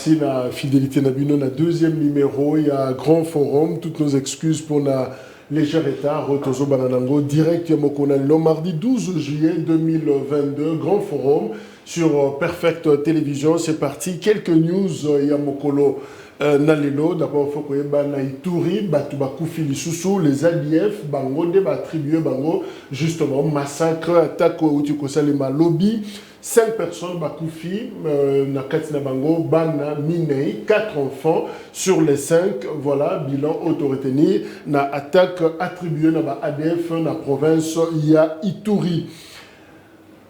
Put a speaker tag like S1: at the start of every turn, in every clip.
S1: merci la fidélité Nabino, na deuxième numéro, il y a un grand forum, toutes nos excuses pour la légère retard, Rotozo Bananango, direct Yamokona, le mardi 12 juillet 2022, grand forum sur Perfect Télévision, c'est parti, quelques news Yamokolo. Nalelo, d'abord, il faut que na Ituri, Batoubakou Filisusu, les ADF, Bango, débat attribué Bango, justement, massacre, attaque au Tikosalema lobby. 5 personnes, Bakoufi, Nakatina Bango, Bana, Minei, 4 enfants sur les 5, voilà, bilan autorité, na attaque attribuée na ADF, na province, il y a Ituri.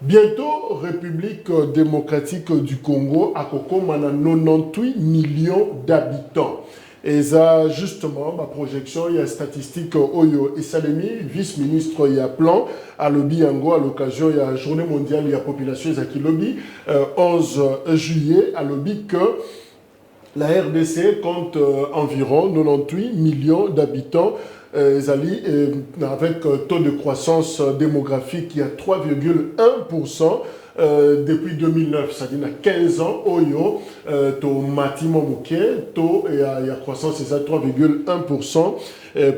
S1: Bientôt, République démocratique du Congo, à Kokoma, na 98 millions d'habitants. Et ça, justement, ma projection, il y a statistique Oyo et Salemi, vice-ministre, il y a plan, à Lobby Ango, à l'occasion, il y a Journée mondiale, il y a population, Zaki Lobby, 11 juillet, à Lobby, que la RDC compte environ 98 millions d'habitants. Avec taux de croissance démographique qui est à 3,1%. Depuis 2009, c'est-à-dire à 15 ans, Oyo, to Matimo Mouké, to il y a croissance, c'est à 3,1%.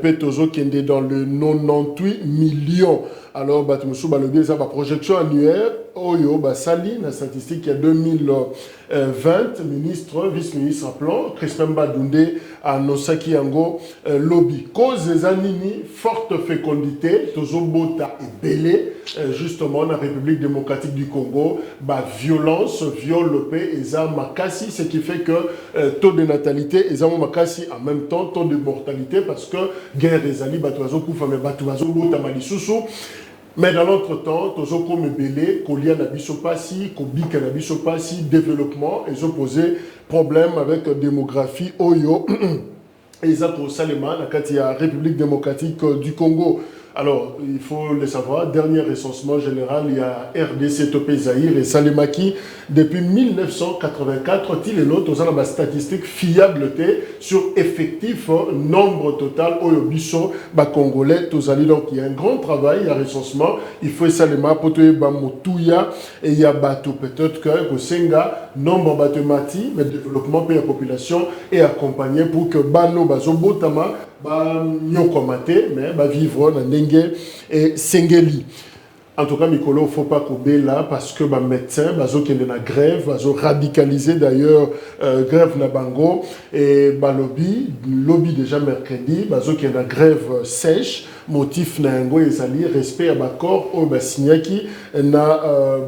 S1: Petozo qui est dans le 98 millions. Alors, Batmoussou, le biais de la projection annuelle, Oyo, Sali, la statistique, il y a 2020, ministre, vice-ministre à plan, Crispin Badoundé, à Nosaki Yango, lobby. Cause des animi, forte fécondité, Tozo Bota et Belé, justement, la République démocratique du Congo, violence, viol, paix, et ça, Makassi, ce qui fait que taux de natalité, et ça, Makassi, en même temps, taux de mortalité, parce que guerre des alliés, Batouazo Koufa, mais Batouazo Bota Malisusu. Mais dans l'entretemps, Tozo Kome Belé, Kolia Nabiso Passi, Kobika Nabiso Passi, développement, ils ont posé problème avec démographie Oyo, et ça pour Salema, la République démocratique du Congo. Alors, il faut le savoir, dernier recensement général, il y a RDC, Topé, Zahir et Salemaki. Depuis 1984, il est l'autre, on a une statistique fiabilité sur effectif, nombre total, Oyobiso, Congolais, Tozali. Donc, il y a un grand travail, il y a recensement. Il faut Salema, Potoye, Bamotouya, et il y a Bato, peut-être que Senga, nombre Batomati, mais développement de la population est accompagné pour que Bano, Bazobotama, mais vivre dans Ndenge et Sengeli. En tout cas, Mikolo, il ne faut pas couper là parce que les médecins, qui sont en grève, ils radicalisé d'ailleurs grève na bango et lobby déjà mercredi, qui sont en grève sèche. Motif na yango ezali respect à l'accord au signaki na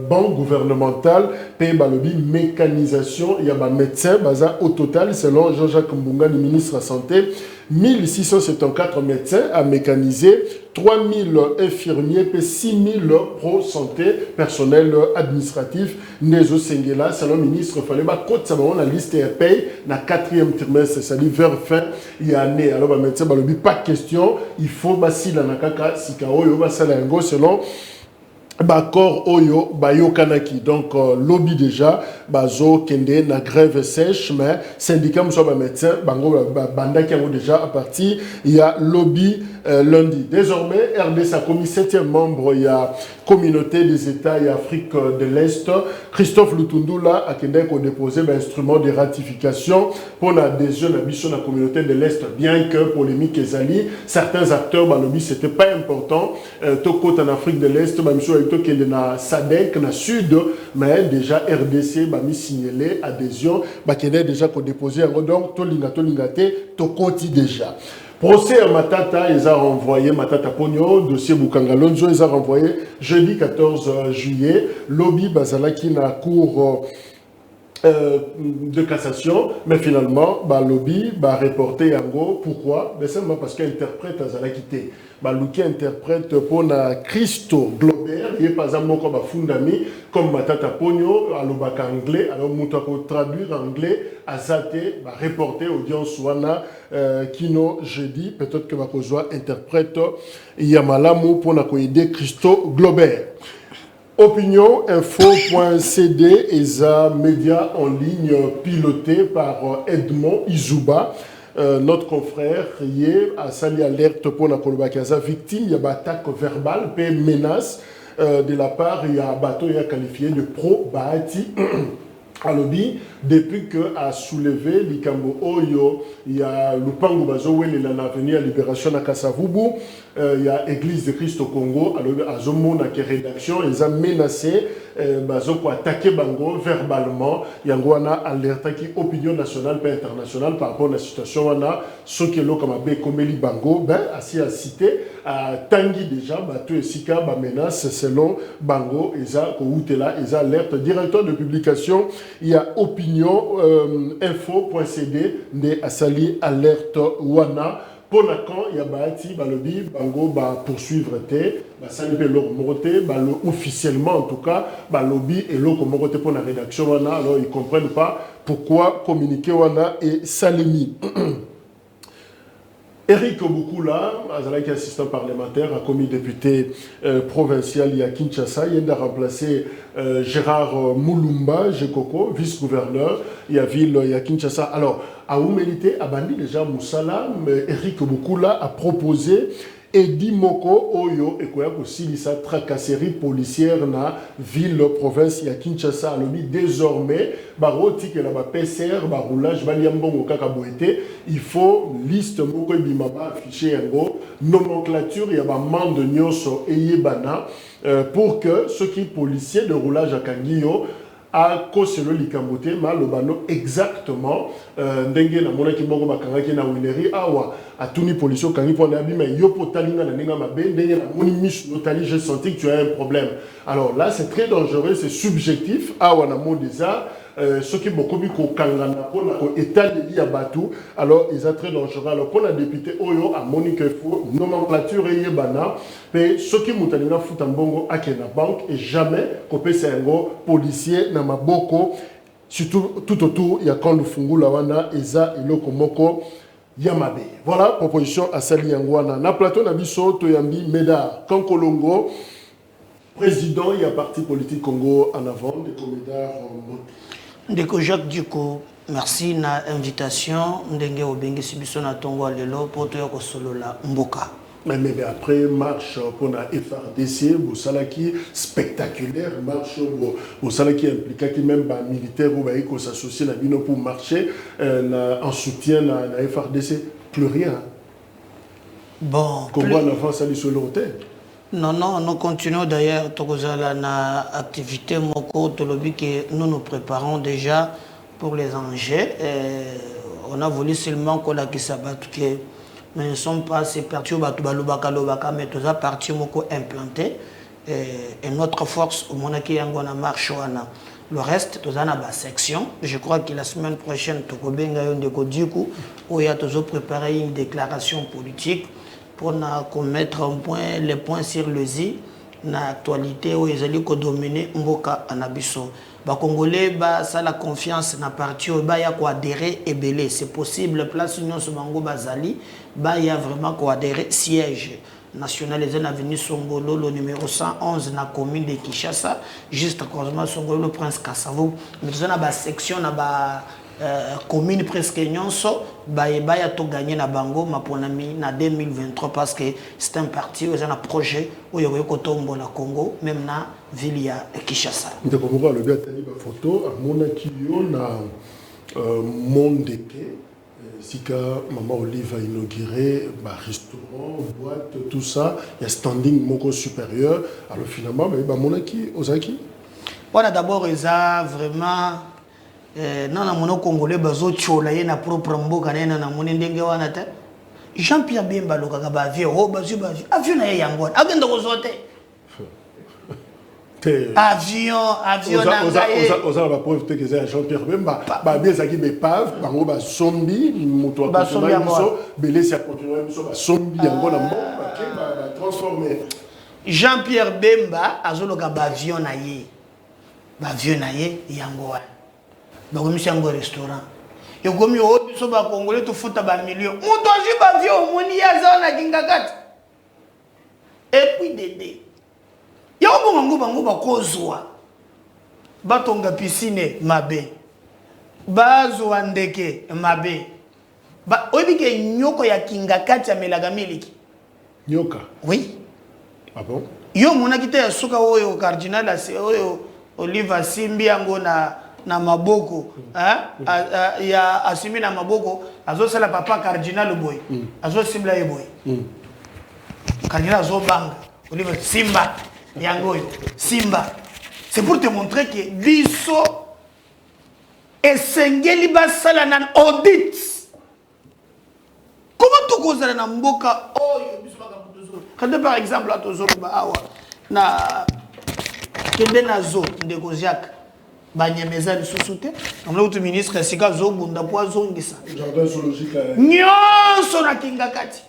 S1: banque gouvernementale pe balobi mécanisation il y a ba médecin baza au total selon Jean-Jacques Mbunga le ministre de la santé 1674 médecins à mécaniser 3000 infirmiers et 6000 pro santé personnel administratif Nezo Sengela selon le ministre il fallait ba côte ça la liste est paye na 4e trimestre c'est-à-dire vers fin il y a année alors ba médecin balobi pas de question il faut la nakaka sikaoyo basala yango selon Bakor Oyo Bayokanaki. Donc lobby déjà bazo kende na grève sèche mais syndicat mso médecin bango banda qui ont déjà à partir il y a lobby lundi. Désormais RDC a commis 7e membre il y a communauté des États et Afrique de l'Est. Christophe Lutundula a déposé l'instrument de ratification pour l'adhésion de la communauté de l'Est, bien que polémique et zali, certains acteurs lobby c'était pas important. Toko en Afrique de l'Est, qui est dans SADC, dans le Sud, mais déjà RDC a signalé adhésion, qui est déjà déposé. Donc, Tolingate, Tokoti déjà. Procès à Matata, ils ont renvoyé Matata Pogno, dossier Bukangalonzo, ils ont renvoyé jeudi 14 juillet, lobby Bazalaki na cour de cassation, mais finalement, lobby a reporté Yango. Pourquoi? Simplement parce qu'il interprète à Zalakité. Luki interprète pour la Christo Globert, il est par exemple comme Fundami, comme Matata Pogno, à l'obaka anglais, alors Moutako traduire anglais, à Zate, reporter audience Wana, Kino jeudi, peut-être que Makozwa interprète Yamalamu pour la aider Christo Globert. Opinion info.cd ESA média en ligne piloté par Edmond Izuba. Notre confrère hier a sali alerte pour la Kolobakaza victime, il y a attaque verbale, puis menace de la part, il y a un bateau qualifié de pro-Bahati. alobi depuis que a soulevé likambo oyo il y a lupango bazowele la avenue à libération à Kasavubu il y a église de Christ au Congo alobi azomona que rédaction ils a menacé bazoko attaquer bango verbalement yango wana alerte qui opinion nationale et internationale par rapport à la situation wana sokelo comme be komeli bango ben asi a cité a tangi déjà bato esika ba menace selon bango eza ko utela eza alerte directeur de publication il y a opinion info.cd de asali alerte wana pour la quand il y a bati balobi bango ba poursuivre te ba sali pe leur moroté ba officiellement en tout cas balobi et leur moroté pour la rédaction wana alors ils comprennent pas pourquoi communiquer wana et salimi. Eric Obukula, qui est assistant parlementaire, a commis député provincial il y a Kinshasa. Il a remplacé Gérard Moulumba, Jekoko, vice-gouverneur, il y a ville, il y a Kinshasa. Alors, à Oumelité, à Bandi déjà Moussala, Eric Obukula a proposé Edi Moko Oyo et quoi aussi sa tracasserie policière na ville province ya Kinshasa alobi désormais baroti que la PCR baroulage baliambongo kaka boete il faut liste moko bimaba affiché yango nomenclature ya ba mande nyonso eyebana pour que ceux qui policiers de roulage à Kangio a koselo likambote malobano exactement ndenge na mona ki mbongo bakangaki na winerie awa atuni police kangi pona bima yopo talinga na ninga mabe ndenge na moni misu notali j'ai senti que tu as un problème. Alors là c'est très dangereux, c'est subjectif awa na mot déjà ceux qui beaucoup ko kangana pona ko état de li ya batu alors ils sont très dangereux. Alors pour la députée oyo a moni que faut nomenclature yebana pe ceux qui mutalinga futa mbongo akena banque et jamais ko pesa ngo policier na maboko surtout tout autour il y a quand le fungula wana eza iloko moko yamabe. Voilà proposition à Sali Yangwana na plateau na biso to yambi Médard Kankolongo président il y a parti politique Congo en avant de Médard
S2: Ndeko Jacques Duko, merci na invitation ndenge obengi sibiso na tongo lelo poto ya kosolola mboka.
S1: Mais après marche pour la FRDC, vous savez qui spectaculaire marche vous savez qui implique qui même les militaires ou s'associer la bino pour marcher en soutien à la FRDC plus rien.
S2: Bon.
S1: Comment on avance à sur l'hôtel?
S2: Non, nous continuons d'ailleurs na activité moko tolobi que nous préparons déjà pour les enjeux. On a voulu seulement qu'on a qui s'abat que nous ne sommes pas ces partis mais tous les partis moko implantés et notre force au monaki yangona marche wana. Le reste tous en a section. Je crois que la semaine prochaine tokobenga yonde ko diku où il y a toujours préparé une déclaration politique pour mettre un point, les points sur le Z, na actualité où ils allaient dominer Mboka Anabiso. Les Congolais, ça la confiance na parti où il y a quoi adhérer et belé. C'est possible, place Union Sobango Bazali, il y a vraiment quoi adhérer siège national les avenue Songolo, le numéro 111 na commune de Kinshasa, juste à cause de Songolo, le prince Kassavo. Mais nous avons une section na commune presque nyonso baya to gagner na bango maponami na 2023 parce que c'est un parti où il y a un projet où il y a kotombo na Congo même na ville ya Kinshasa.
S1: Ndeko moko le bien tani ba photo amona kiyo na Mondeke sika maman Olive a inauguré ba restaurant boîte tout ça il y a standing moko supérieur alors finalement ba mona ki ozaki
S2: voilà d'abord ils a vraiment non na congolais bazo chola ye na propre mboka na moni ndenge wana te Jean-Pierre Bemba lokaka ba vie ho bazu avion na ye yango agenda ko zote avion na ngaye
S1: oza ba preuve te que c'est Jean-Pierre Bemba ba bien ça qui be pave bango ba sombi moto ba sombi so belé ça continuer so ba sombi yango na mboka ke ba transformer
S2: Jean-Pierre Bemba azoloka ba avion na ye yango wana bakomisi yango restaurant yokomi o biso ba congolais tofuta ba million moto aji ba vieux moni yaza na kingakati et puis dédé yako bango bakozwa batonga piscine mabe bazwa ndeke mabe ba oyibike nyoko ya kingakati ya melaga miliki
S1: nyoka
S2: oui
S1: ah bon
S2: yo mona kita ya suka oyo cardinal ase oyo Olive Simbi yango na maboko ya asimi na maboko azo sala papa cardinal boy azo simla ye boy cardinal azo banga olive simba yango yo simba. C'est pour te montrer que biso esengeli basala nan audit. Comment tu causes na mboka oyo biso baka mutozolo quand par exemple à tozolo ba awa na kende na zo ndeko Jacques banyemeza lisusu te amna utu ministre sika zo bunda po zongisa
S1: jardin zoologique
S2: nyonso na kinga kati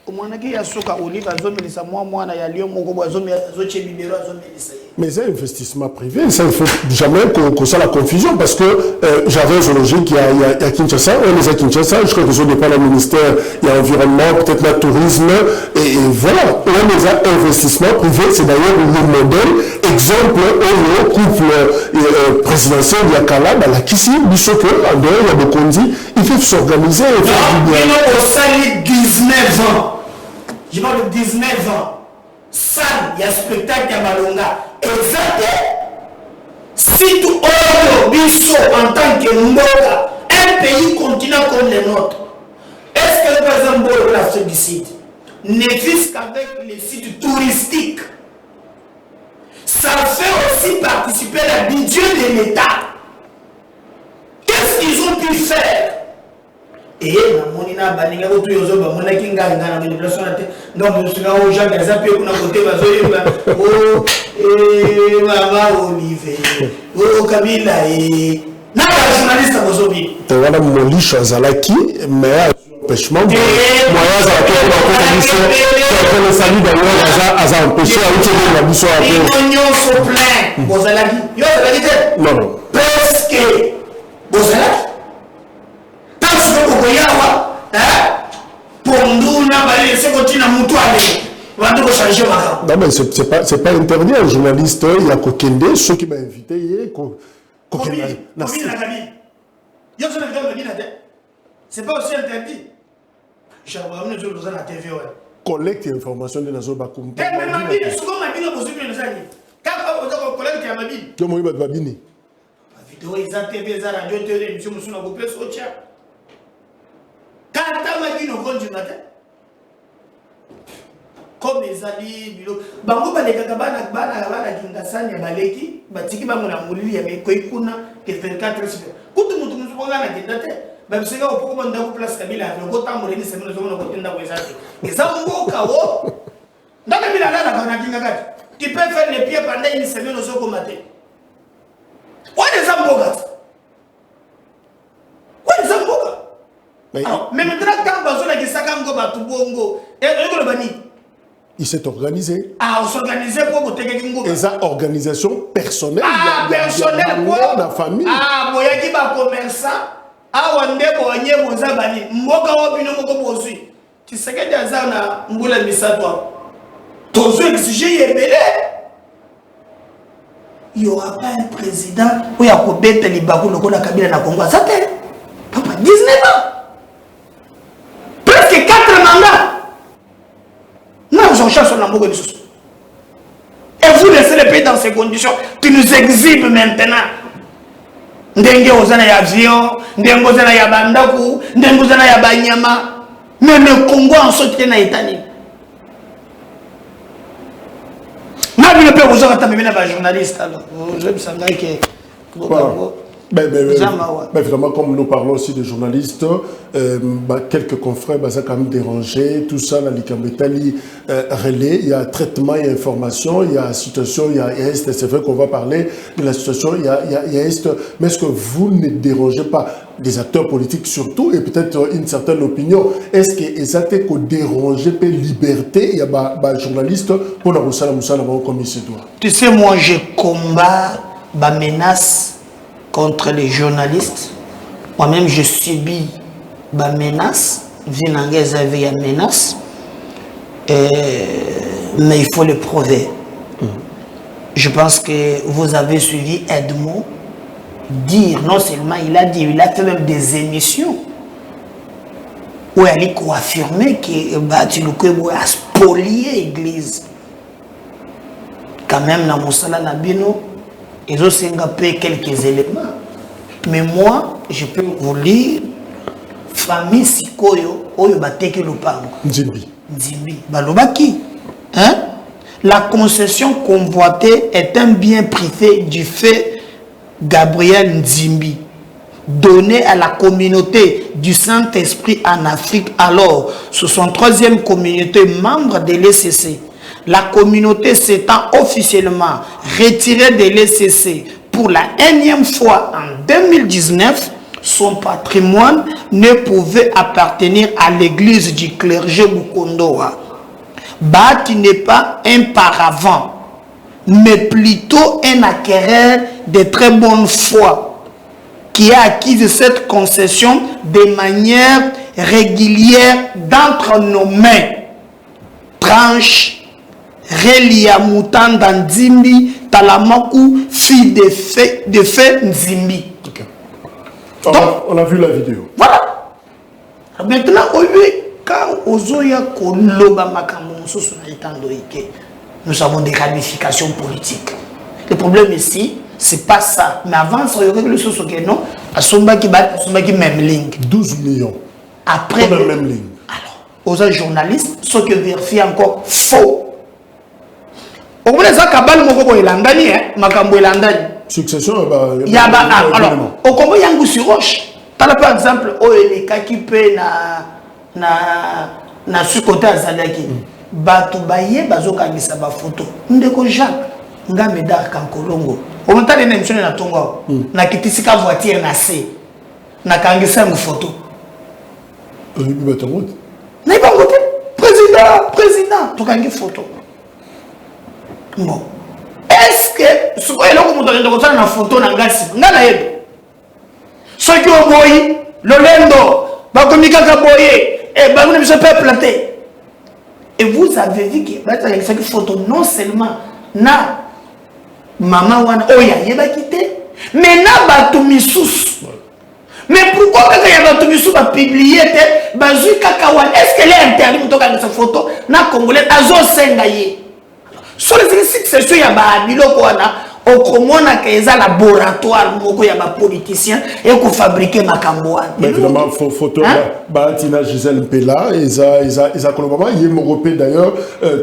S2: omwana ki yasuka olive azomelisa mwana ya lion moko bo azoche bibero azomelisa.
S1: Mais c'est un investissement privé, ça il faut jamais qu'on soit la confusion parce que jardin zoologique il y a Kinshasa, on est à Kinshasa, je crois que ce n'est pas le ministère, il y a environnement, peut-être le tourisme et voilà, on est à investissement privé, c'est d'ailleurs le modèle exemple au couple présidentiel il y a Kalaba, la Kissi, Bissoko, en dehors il y a Bokondi, il faut s'organiser.
S2: Non, mais non, au sali 19 ans. Je parle de 19 ans. Ça, il y a spectacle à Malonga. Exact. Si tu ordres Bisso en tant que Mboka, un pays continent comme le nôtre, est-ce que par exemple, l'Afrique du Sud ne vise qu'avec les sites touristiques? Ça fait aussi participer à la budget de l'État. Qu'est-ce qu'ils ont pu faire? Et na baninga ko tuyozo ba mona kinga ngana de déplacement na te donc sina o Jean Gaza pe kuna côté bazo yeba mama Olivier Kabila na ba journaliste bozo bi
S1: te wana molisho azalaki mais empêchement moyen za ko na salut d'ailleurs aza empêché à utile na biso a
S2: peu nyonso plein bozalaki yo zalaki te
S1: non
S2: presque bozalaki
S1: non mais c'est pas interdit un journaliste il y a Kokende ceux qui m'a invité
S2: c'est pas aussi interdit
S1: collecte information de la zone bakum
S2: comme les alliés, bango baleka bana kingasani ya baleki batiki bango na mulili ya mekoikuna ke 24 heures kutu mutu musubonga na kindate babisega opoko banda ku place Kabila ko tamure ni semeno zo na kotenda ko ezate ezamboka wo ndaka bila lala kana kinga kati tu peux faire les pieds pendant une semaine zo ko maté ouais ezamboka mais maintenant quand bazola kisaka ngo batu bongo ko bani
S1: il s'est organisé.
S2: Ah, on s'organisait pour voter quelqu'un.
S1: Et ça, organisation personnelle.
S2: Ah, personnelle pour
S1: la famille.
S2: Ah, boya qui va commerçant. Ah, on est pour y aller aux abonnés. Mboka wabino moko bosi. Tu sais que des gens na mbula misato. Ton jeu exigé est belé. Il n'y aura pas un président où il y a combien de libakou le Kona Kabila na Congo. Ça fait papa 19 ans. Presque 4 mandats. Non, j'en cherche sur l'ambour de sous. Et vous laissez le pays dans ces conditions. Tu nous exhibes maintenant. Ndenge ozana ya avion, ndenge ozana ya bandaku, ndenge ozana ya banyama. Mais le Congo en sorte na etani. Na bi le père vous aura tamé na journaliste alors. Je me sens que
S1: mais finalement, comme nous parlons aussi des journalistes, quelques confrères, ça a quand même dérangé, tout ça, la Likambetali relais, il y a traitement, il y a information, il y a situation, il y a est, c'est vrai qu'on va parler de la situation, il y a est, mais est-ce que vous ne dérangez pas des acteurs politiques surtout, et peut-être une certaine opinion, est-ce que ça a été dérangé par liberté, il y a des journalistes pour la Moussala comme il se doit?
S2: Tu sais, moi, je combats la menace contre les journalistes. Moi-même, je subis des menaces. Vinangez avait une menace. Mais il faut le prouver. Je pense que vous avez suivi Edmond dire, non seulement il a dit, il a fait même des émissions où il a affirmé que Batiloukou a spolié l'église. Quand même, dans Moussala Nabino, ils ont fait quelques éléments. Mais moi, je peux vous lire famille Sikoyo, Oyo Bateke Lupango.
S1: Nzimbi.
S2: Nzimbi. Balobaki. Hein? La concession convoitée est un bien privé du fait Gabriel Nzimbi, donné à la communauté du Saint-Esprit en Afrique, alors 63e communauté membre de l'ECC. La communauté s'étant officiellement retirée de l'ECC pour la énième fois en 2019, son patrimoine ne pouvait appartenir à l'église du clergé Mukondoa. Bati n'est pas un paravent, mais plutôt un acquéreur de très bonne foi qui a acquis cette concession de manière régulière d'entre nos mains. Tranche Relia Mutanda Nzimbi Talamaku, fille de fait Nzimbi.
S1: Okay. On a vu la vidéo.
S2: Voilà. Maintenant, quand Ozoya Koloba Makamon, nous avons des ramifications politiques. Le problème ici, c'est pas ça. Mais avant, ça y aurait le sous non, à Somba qui même ligne.
S1: 12 millions.
S2: Après,
S1: même ligne.
S2: Alors, aux journalistes, ceux qui vérifient encore faux. Au moins, ça, Kabal Moko Elandani, Makambo Elandani.
S1: Succession,
S2: alors, au Congo, il y a un goût sur roche. Par exemple, les cas qui paient na sous-côté à Zadaki. Batu baye bazoka ngisa ba photo. Ndeko Jacques, nga medar kankolongo. Au moment où l'émission na tongo, na kitisika voiture na C. Na kangisa mu photo. Na ibango président, to kangi photo. Bon. Est-ce que ce que l'on montre dans la photo na ngasi, ngana yedo. Ce qui ont boyi, l'olendo, bakomika ka boye, et bah vous ne me pas planté. Et vous avez vu que cette photo non seulement na maman wana oya yeba quitté, mais na batu misous. Mais pourquoi quand il y a batu misous va publier te bazui kakawan, est-ce qu'elle est interdite de cette photo na congolais azo sengaye. Sur les successions il y a ba biloko wana okomona que eza laboratoire moko ya ba politicien et ko fabriquer makambo wana.
S1: Mais évidemment photo Tina Gisèle Mpela eza kolobama yé européen d'ailleurs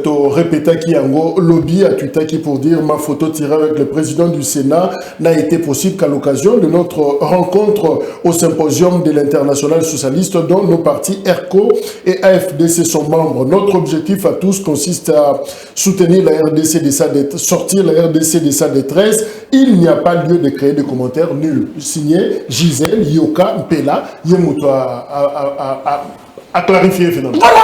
S1: to répéta qui yango lobby à Twitter qui pour dire ma photo tirée avec le président du Sénat n'a été possible qu'à l'occasion de notre rencontre au symposium de l'Internationale socialiste dont nos partis ERCO et AFDC sont membres. Notre objectif à tous consiste à soutenir la RDC de sa dette, sortir la RDC de sa détresse. Il n'y a pas lieu de créer des commentaires nuls. Signé Gisèle Yoka Mpela, Yemuto a clarifié finalement.
S2: Voilà.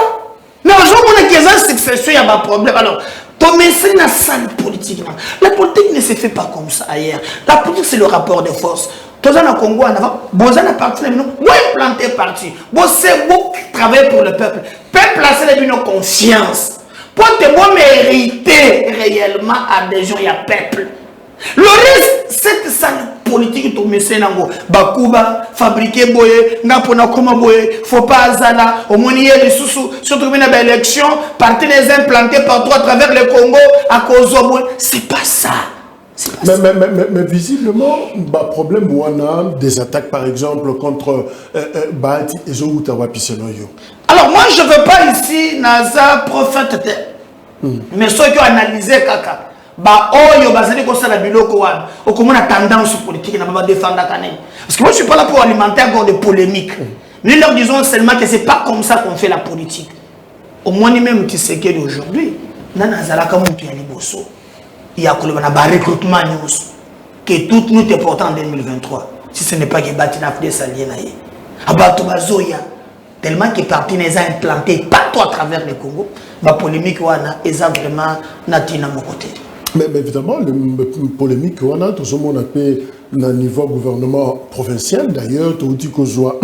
S2: Mais aujourd'hui, il y a une succession, il y a un problème. Alors, c'est une salle politique. La politique ne se fait pas comme ça ailleurs. La politique, c'est le rapport de force. Tous les Congo, vous avez parti, vous implanté parti. Vous travaillez pour le peuple. Le peuple a une confiance. Pour te mériter réellement adhésion, il y a peuple. Le reste, cette salle politique, tout le monde Bakuba, fabriquer boye, Napona Koma boye, faut pas azala, au monier les sous, surtout une élection, partir les implantés partout à travers le Congo, à cause de boye. C'est pas ça.
S1: Mais visiblement, problème ou on a des attaques par exemple contre Bahati et Zoutawa Pisenoyo.
S2: Alors moi je ne veux pas ici Naza prophète, mais ceux qui ont analysé Kaka. Oyo bazali ko sala biloko wana okomona tendance politique na ba défendre kanene parce que moi je suis pas là pour alimenter encore des polémiques. Nous leur disons seulement que c'est pas comme ça qu'on fait la politique. Au moins ni même qui sait qu'aujourd'hui nana zalaka mutu ya liboso il y a koleba na ba recrutement news que tout nous est important en 2023 si ce n'est pas que Batina Fde salien na ye abato bazoya tellement que parti les a implanté partout à travers le Congo ba polémique wana eza vraiment natina mon côté.
S1: Mais évidemment, la polémique qu'on a, tout ce monde a fait au niveau gouvernement provincial. D'ailleurs, tout dit qu'on soit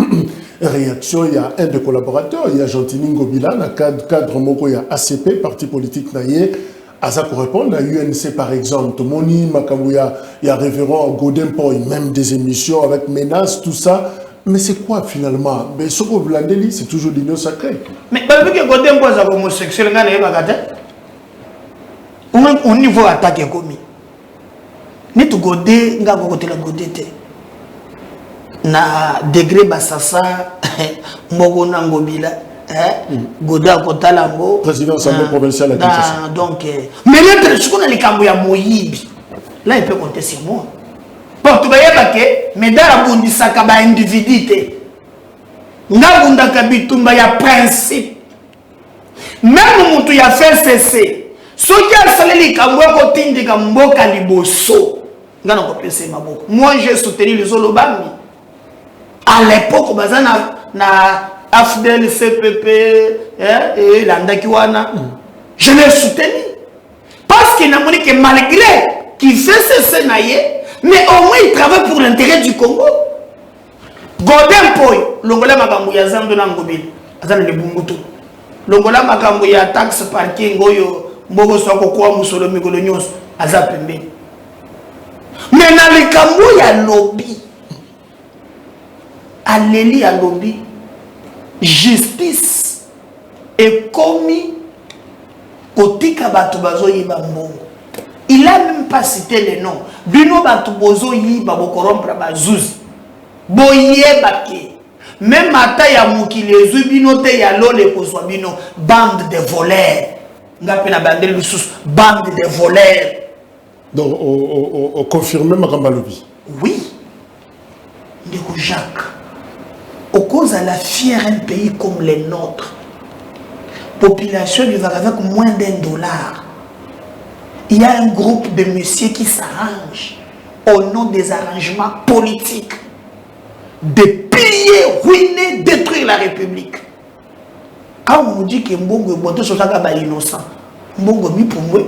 S1: réaction, il y a un des collaborateurs, il y a Gentini Ngobila, dans le cadre Moko, il y a ACP, parti politique naïe, à ça correspond, à UNC par exemple, Moni, Makamouya, il y a révérend Godin Poy, même des émissions avec menaces, tout ça. Mais c'est quoi finalement? Mais ce que vous l'avez dit, c'est toujours l'union sacrée.
S2: Mais vu que Godin Poy est homosexuel, il y a au niveau attaque commis. Ni tu godé, nga côté la godé te. na degré basasa moko nangobila Goda Kotalango
S1: président de l'Assemblée provinciale à Kinshasa.
S2: Donc mais là je connais les cambo ya moyibi là il peut compter sur moi pour tu bayeba ke mais dans la bondisaka ba individualité ngabunda kabitumba ya principe même mutu ya fait cesser soki asaleli kambo ko tindika mboka liboso ngana ko pese maboko moi j'ai soutenu les olobami à l'époque bazana na AFDEL CPP et l'Andakiwana je l'ai soutenu parce qu'il n'a montré que malgré qu'il fait ce scénario mais au moins il travaille pour l'intérêt du Congo. Godin Poy longola makambo ya zando na ngobili azana le bungutu longola makambo ya taxe parking oyo mbogo soko kwa musolo mikolo nyonso aza pembeni mais na likambo ya lobby aleli ya lobby justice est commis kotika bato bazo yiba mbongo. Il a même pas cité les noms. Bino bato bozo yiba bo corrompre bazuzi. Boyeba ke même ata ya mukili ezu bino te ya lole kozwa bino bande de voleurs. Ngape na bandeli lusus bande de voleurs.
S1: Donc on confirme makamba lobby.
S2: Oui. Ndeko Jacques. Au cause à la fière un pays comme les nôtres, population vivant avec moins $1, il y a un groupe de messieurs qui s'arrangent au nom des arrangements politiques de piller, ruiner, détruire la République. Quand on dit que Mbongo est boité sur la innocent, Mbongo mi pour moi,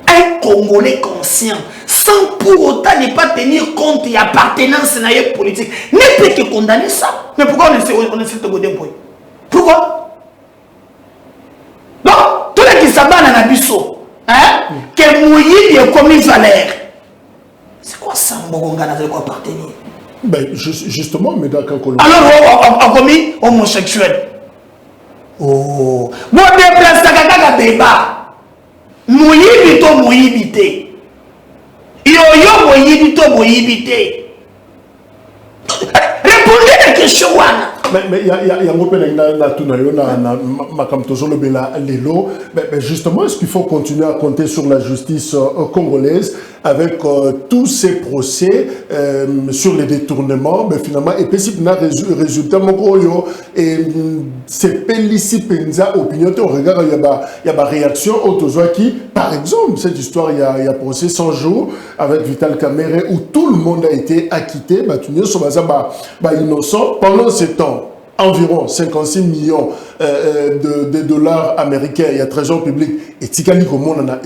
S2: un Congolais conscient, sans pour autant ne pas tenir compte de l'appartenance politique, ne peut que condamner ça. Mais pourquoi on essaie de Godin Poy? Pourquoi? Donc, tous les qui s'abattent dans l'abysso, que Moïse est commis valeur. C'est quoi ça, Mbogongana, de quoi appartenir?
S1: Ben, justement, mais dans quel Colombie.
S2: Alors, on commis homosexuel. Oh, moi, déplace ta caca débat. Moïse to Moïse te. Yo Moïse to Moïse te. Répondez à la question.
S1: Mais il y a un peu de justement, est-ce qu'il faut continuer à compter sur la justice congolaise avec tous ces procès sur les détournements, mais finalement, et puis si on a résultat, et c'est pellici penza opinion, on regarde, il y a ma réaction autour qui, par exemple, cette histoire, il y a procès 100 jours avec Vital Kamerhe où tout le monde a été acquitté, innocent pendant ce temps. Environ 56 millions de dollars américains, il y a trésor public et Tikali Komona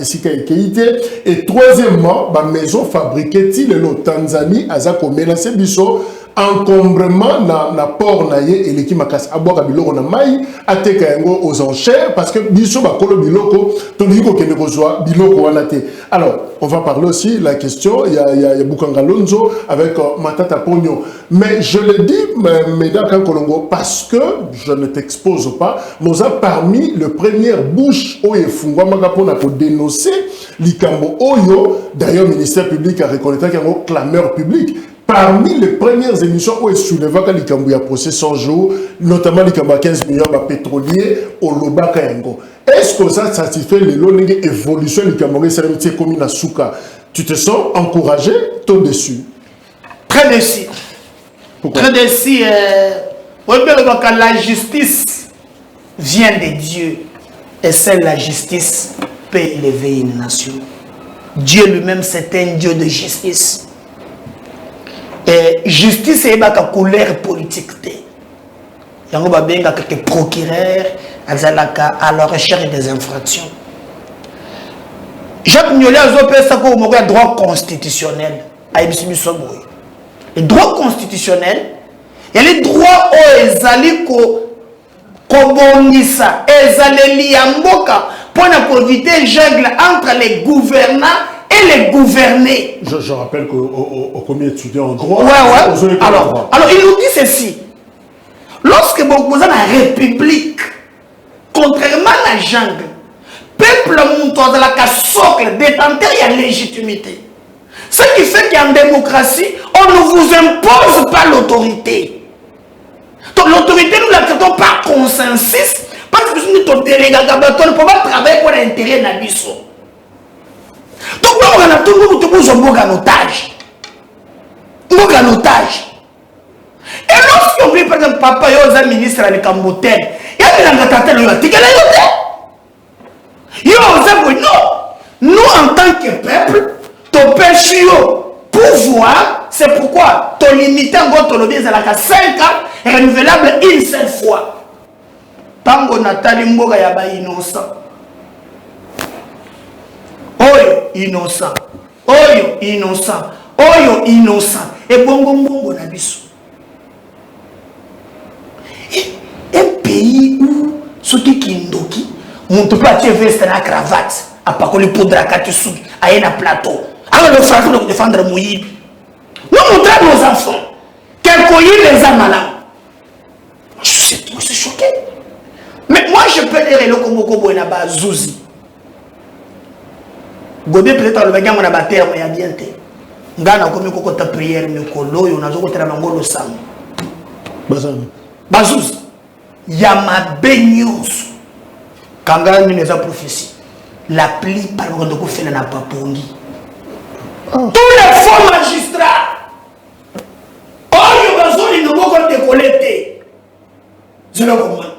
S1: et troisièmement, ma maison fabriquée le Tanzanie Azako menacé biso encombrement na port naie et l'équipe makas aboka biloko na mai ateka yango aux enchères parce que biso bakolo biloko tondiko kende kozwa biloko wana te. Alors on va parler aussi la question il y a Bukanga Lonzo avec Matata Pogno, mais je le dis mesdames Kolongo parce que je ne t'expose pas nous a parmi le premier bouche oye fungwa magapona pour dénoncer likambo oyo d'ailleurs ministère public a reconnaître qu'il y a un clameur public. Parmi les premières émissions où il souleva qu'il y a procès 100 jours, notamment les 15 millions de pétroliers au Lobaka Yango. Est-ce que ça satisfait l'évolution du Cameroun comme une souka? Tu te sens encouragé, toi dessus?
S2: Très déçu.
S1: Pourquoi?
S2: Très déçu. La justice vient de Dieu. Et seule la justice peut élever une nation. Dieu lui-même, c'est un Dieu de justice. Et justice est une couleur politique. Il y a des procureurs à la recherche des infractions. Jacques Niolet a dit un droit constitutionnel. Le droit constitutionnel, il y a les droits où pour éviter jungle entre les gouvernants et les gouvernés.
S1: Je rappelle qu'au premier étudiant en droit,
S2: alors il nous dit ceci. Lorsque vous avez la République, contrairement à la jungle, peuple montant de la socle détenteur, il y a légitimité. Ce qui fait qu'en démocratie, on ne vous impose pas l'autorité. Donc l'autorité, nous l'acceptons par consensus, parce que nous sommes délégués, on ne peut pas travailler pour l'intérêt de l'habisso. Donc on a tout le monde qui est en otage. En otage. Et lorsqu'on dit par exemple, papa, il y a un ministre à l'Écambotel, il y a un gâtatel, il y a un gâtatel. Non, nous en tant que peuple, ton péché, pouvoir, c'est pourquoi ton limité en gros, ton lobby, c'est à 5 ans, renouvelable une seule fois. Tango Nathalie Mboga yaba innocent. Oyo innocent. Oyo innocent. Oyo innocent. Et bongo na biso. Un pays où ceux qui ndoki, on ne peut pas tirer veste na cravate, à part qu'on les poudre à katusou, à un plateau. Alors le frère de défendre Moïbi. Nous montrons nos enfants. Quel coït les a malades. Je suis choqué. Mais moi je peux dire le Congo et là-bas Zouzi. Gobé peut-être le bagage on a battu mais il y a bien été. Ngana comme ko ta prière mais kolo yo nazo ko tera mangolo sam. Bazouzi. Ya ma beignos. Kanga ni les prophéties. La plupart de ko fait na papongi. Tous les faux magistrats. Oh yo bazoli no ko décollecter. Je le comprends.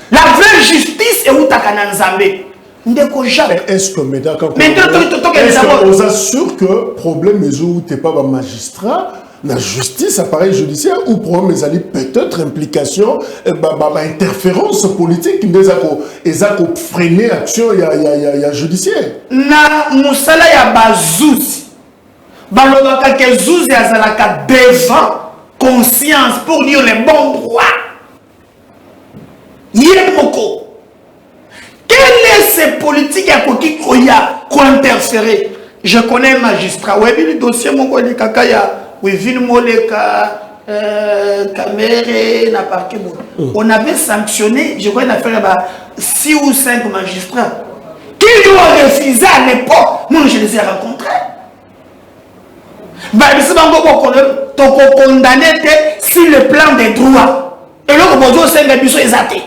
S2: La vraie justice est où ta kananzambe.
S1: Est-ce que on assure que le problème est où tu n'es pas un magistrat, la justice, appareil judiciaire, ou problème est peut-être implication, interférence politique, ils ont freiné l'action judiciaire.
S2: Na musala ya bazouzi. Balobaka ke zouzi azalaka devant conscience pour dire les bons droits. Yemoko. Quelle est cette politique à côté qui interférer? Je connais un magistrat. Oui, le dossier mon collègue Kakaya, oui, Vin Moleka, Kamere, n'a pas que on avait sanctionné, je crois une affaire 6 ou 5 magistrats qui lui ont refusé à l'époque. Moi, je les ai rencontrés. Tu condamné sur le plan des droits. Et là, on va dire 5 habitués exatés.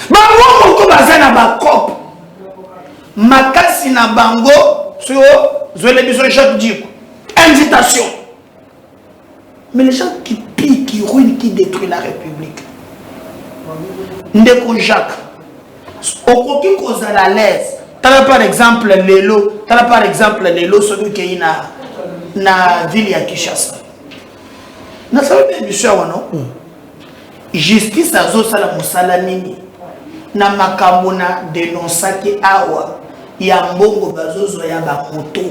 S2: Bango moko baza na ba cop makasi na bango sur zoele biso chaque dico invitation, mais les gens qui pillent, qui ruinent, qui détruisent la République. Ndeko Jacques okoki kozala à l'aise tala par exemple lelo celui qui est na ville ya Kinshasa na sababu biso wana justice azosala mosala nini na makambo na dénonçaki awa ya mbongo bazozo ya bamoto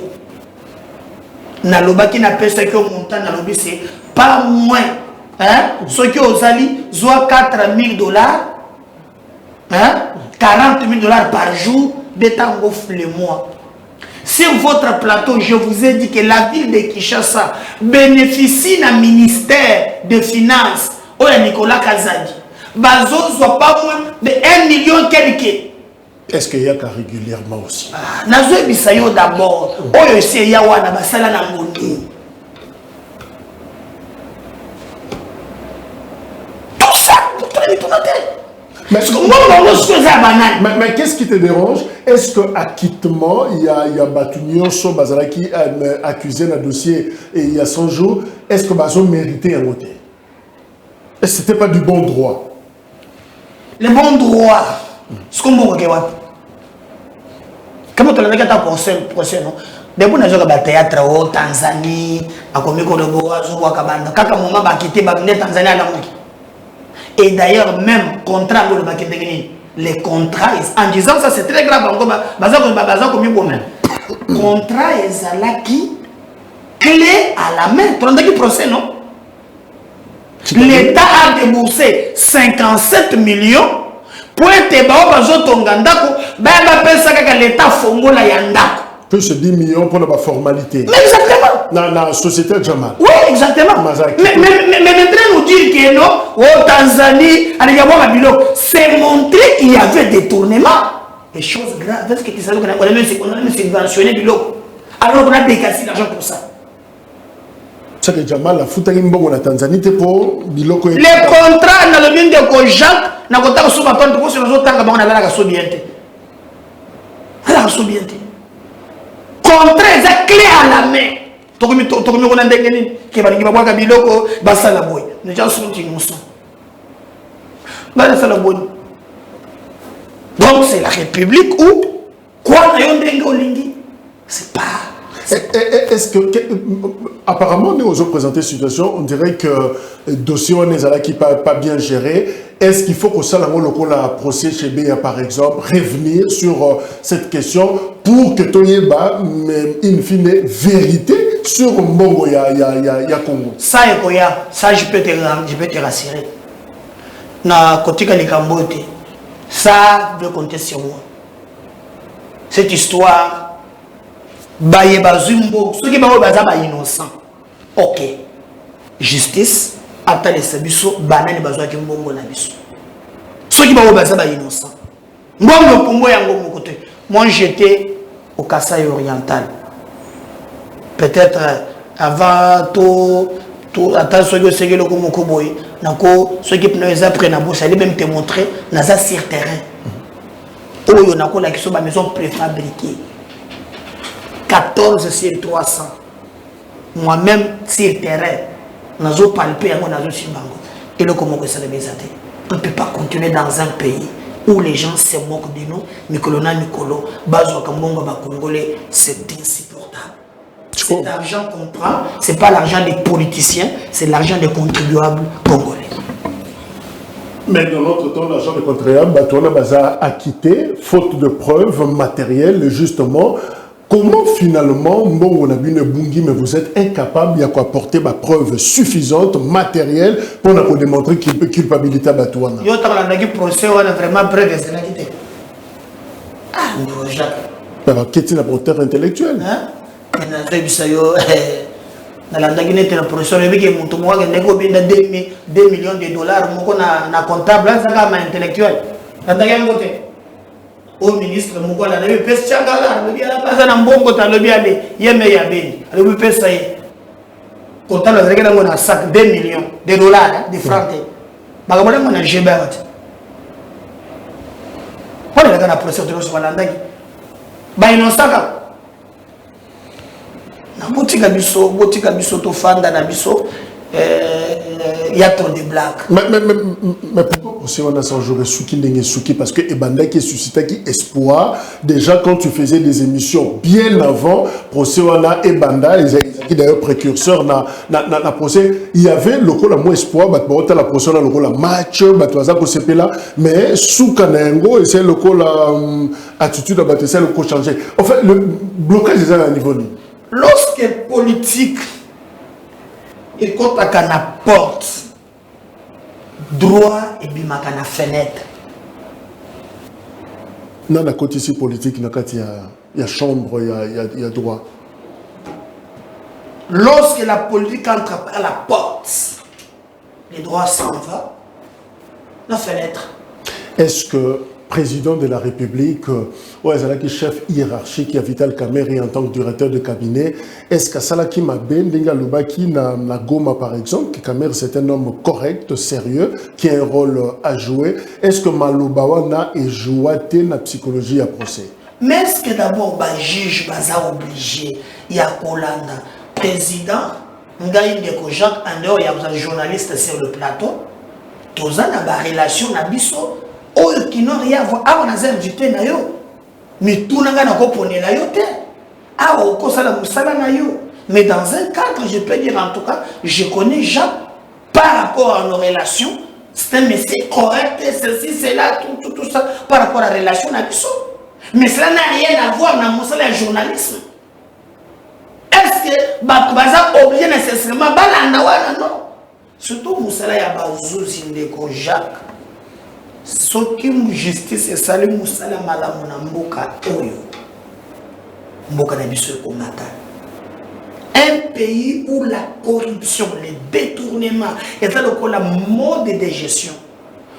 S2: na lobaki na pesa ki montant na lobi c'est pas moins hein ce qui ozali zoa $4,000 hein $40,000 par jour betango le mois. Sur votre plateau, je vous ai dit que la ville de Kinshasa bénéficie d'un ministère de finances ou Nicolas Kazadi. Bazo soit pas moins de 1 million quelques.
S1: Est-ce qu'il y a qu'à régulièrement aussi?
S2: Nazo bisayo d'abord. Oyo c'est yawana basala na mondi. Tout ça pour traîner ton tête.
S1: Mais qu'est-ce qui te dérange? Est-ce qu'acquittement, il y a Batunio So Bazalaki accusé dans le dossier et il y a 100 jours, est-ce que Bazo méritait un côté? Est-ce que ce n'était pas du bon droit?
S2: Le bon droit, c'est comme vous comment tu as fait un procès, non? Depuis que nous avons fait théâtre au Tanzanie, à Komiko de Boa, Kabanda, quand on a quitté Tanzanie à la Mouki. Et d'ailleurs, même contrat, les contrats, en disant ça, c'est très grave. Contrat, est qui clé à la main. Tu as dit procès, non? L'État a déboursé 57 millions pour être l'État fongola yandako.
S1: Plus de 10 millions pour la formalité.
S2: Mais exactement.
S1: Dans la société de Jamal.
S2: Oui, exactement. Mais maintenant, nous dire que non, au Tanzanie, c'est montré qu'il y avait détournement. Et chose grave, parce que tu sais qu'on a même subventionné du lot. Alors on a décaissé l'argent pour ça.
S1: Ça que Jamal a foutu un bon en Tanzanie pour biloko.
S2: Les contrats dans le bien de Kojak, n'a pas tant sur ma tante pour sur les autres temps qu'on a la sobiente. La sobiente. Contrat est clé à la main. Tokomi on a dégané qui va dire bah biloko basa la boy. Les gens sont innocents. Là c'est la bonne. Donc c'est la République où quoi n'a yon olingi. C'est pas.
S1: Est-ce que, apparemment, nous avons présenté une situation, on dirait que le dossier on est là qui pas bien géré. Est-ce qu'il faut que ça, le procès chez BIA, par exemple, revenir sur cette question pour que tu aies une fine vérité sur le Congo, il y a Congo?
S2: Ça, je peux te rassurer. Na côté de Kambote, ça veut compter sur moi. Cette histoire. Baye bazumbo ceux qui ba innocent. OK. Justice attend les sabiso banane bazwa ki mbongo na biso. Ceux qui ba innocent. Mbongo pombo yango mon côté. Moi j'étais au Kasaï oriental. Peut-être avant tout attends ceux qui le comme koboy nako ceux qui nous après na bourse aller même te montrer na ça sur terrain. Oyo nako la kiso ba maison préfabriquée. 14 sur 300. Moi-même, sur le terrain, nous avons palpé, nous avons simbango. Et le comment que ça les a. On ne peut pas continuer dans un pays où les gens se moquent de nous, Mikolona Mikolo, Bazo Kambonga Bakongolais, c'est insupportable. Cet argent qu'on prend, ce n'est pas l'argent des politiciens, c'est l'argent des contribuables congolais.
S1: Mais dans notre temps, l'argent des contribuables, on a acquitté, faute de preuves matérielles, justement. Comment finalement, on a vu une bungi, mais vous êtes incapable d'apporter ma preuve suffisante, matérielle, pour démontrer qu'il peut culpabilité à Batouana?
S2: Yo t'as dit procès, on a vraiment preuve de cela qui était. Ah, non, Jacques.
S1: Alors, qu'est-ce que c'est un intellectuel?
S2: Hein? Dans la Guinée, le professeur, il dit que mon tournoi a 2 millions de dollars, mon comptable, c'est un intellectuel. Dans la Guinée, au ministre Moukola, le pèse Changala, le bien à la Mbongo, le bien de Yeme Yabe, le pèse ça y est. Comptable, on a 2 millions de dollars, de francs. Bagabala, on a Gébat. On est dans la procédure de Solandagi. Baïnosaka. Botika biso to fanda na biso il y a trop de blagues.
S1: Mais pourquoi on a changé Souki parce que Ebanda qui suscitait qui espoir déjà quand tu faisais des émissions bien avant procès on a Ebanda qui d'ailleurs précurseur na procès il y avait le coup la moins espoir la procès on a le coup la match batoza ko sepela mais Souka Nengo et c'est le coup la attitude à battre c'est le coup changer en fait le blocage est à un niveau ni.
S2: Lorsque politique et quand à la porte droit et bien à la fenêtre.
S1: Non, la côté ici politique, il y a chambre, il y a droit.
S2: Lorsque la politique entre à la porte, les droits s'en vont, la fenêtre.
S1: Est-ce que président de la République, qui chef hiérarchique, Vital Kamerhe en tant que directeur de cabinet, est-ce que ça qui m'a bien Lubaki na Goma par exemple, que Kamerhe c'est un homme correct, sérieux, qui a un rôle à jouer, est-ce que Malubawana est joué na psychologie à procès?
S2: Mais est-ce que d'abord le juge va obligé, il y a Kolanda, président, Ngaï Ndeko Jacques, en dehors il y a un journaliste sur le plateau, tous en a une relation na biso. Oh, qui n'ont rien à voir. Ah, on a invité na yo. Mais tout le monde a compris la yo. Ah, on a la moussala na yo. Mais dans un cadre, je peux dire en tout cas, je connais Jacques par rapport à nos relations. C'est un monsieur correct, ceci, c'est là, tout ça, par rapport à la relation na biso. Mais cela n'a rien à voir dans moussala et journalisme. Est-ce que Baza obligé nécessairement balanda non? Surtout moussala ya bazouzi ndeko Jacques. Ce qui est justice et ça, le moussala malamu na mboka oyo. Mboka na biso komata. Un pays où la corruption, les détournements, et ça le mode de gestion.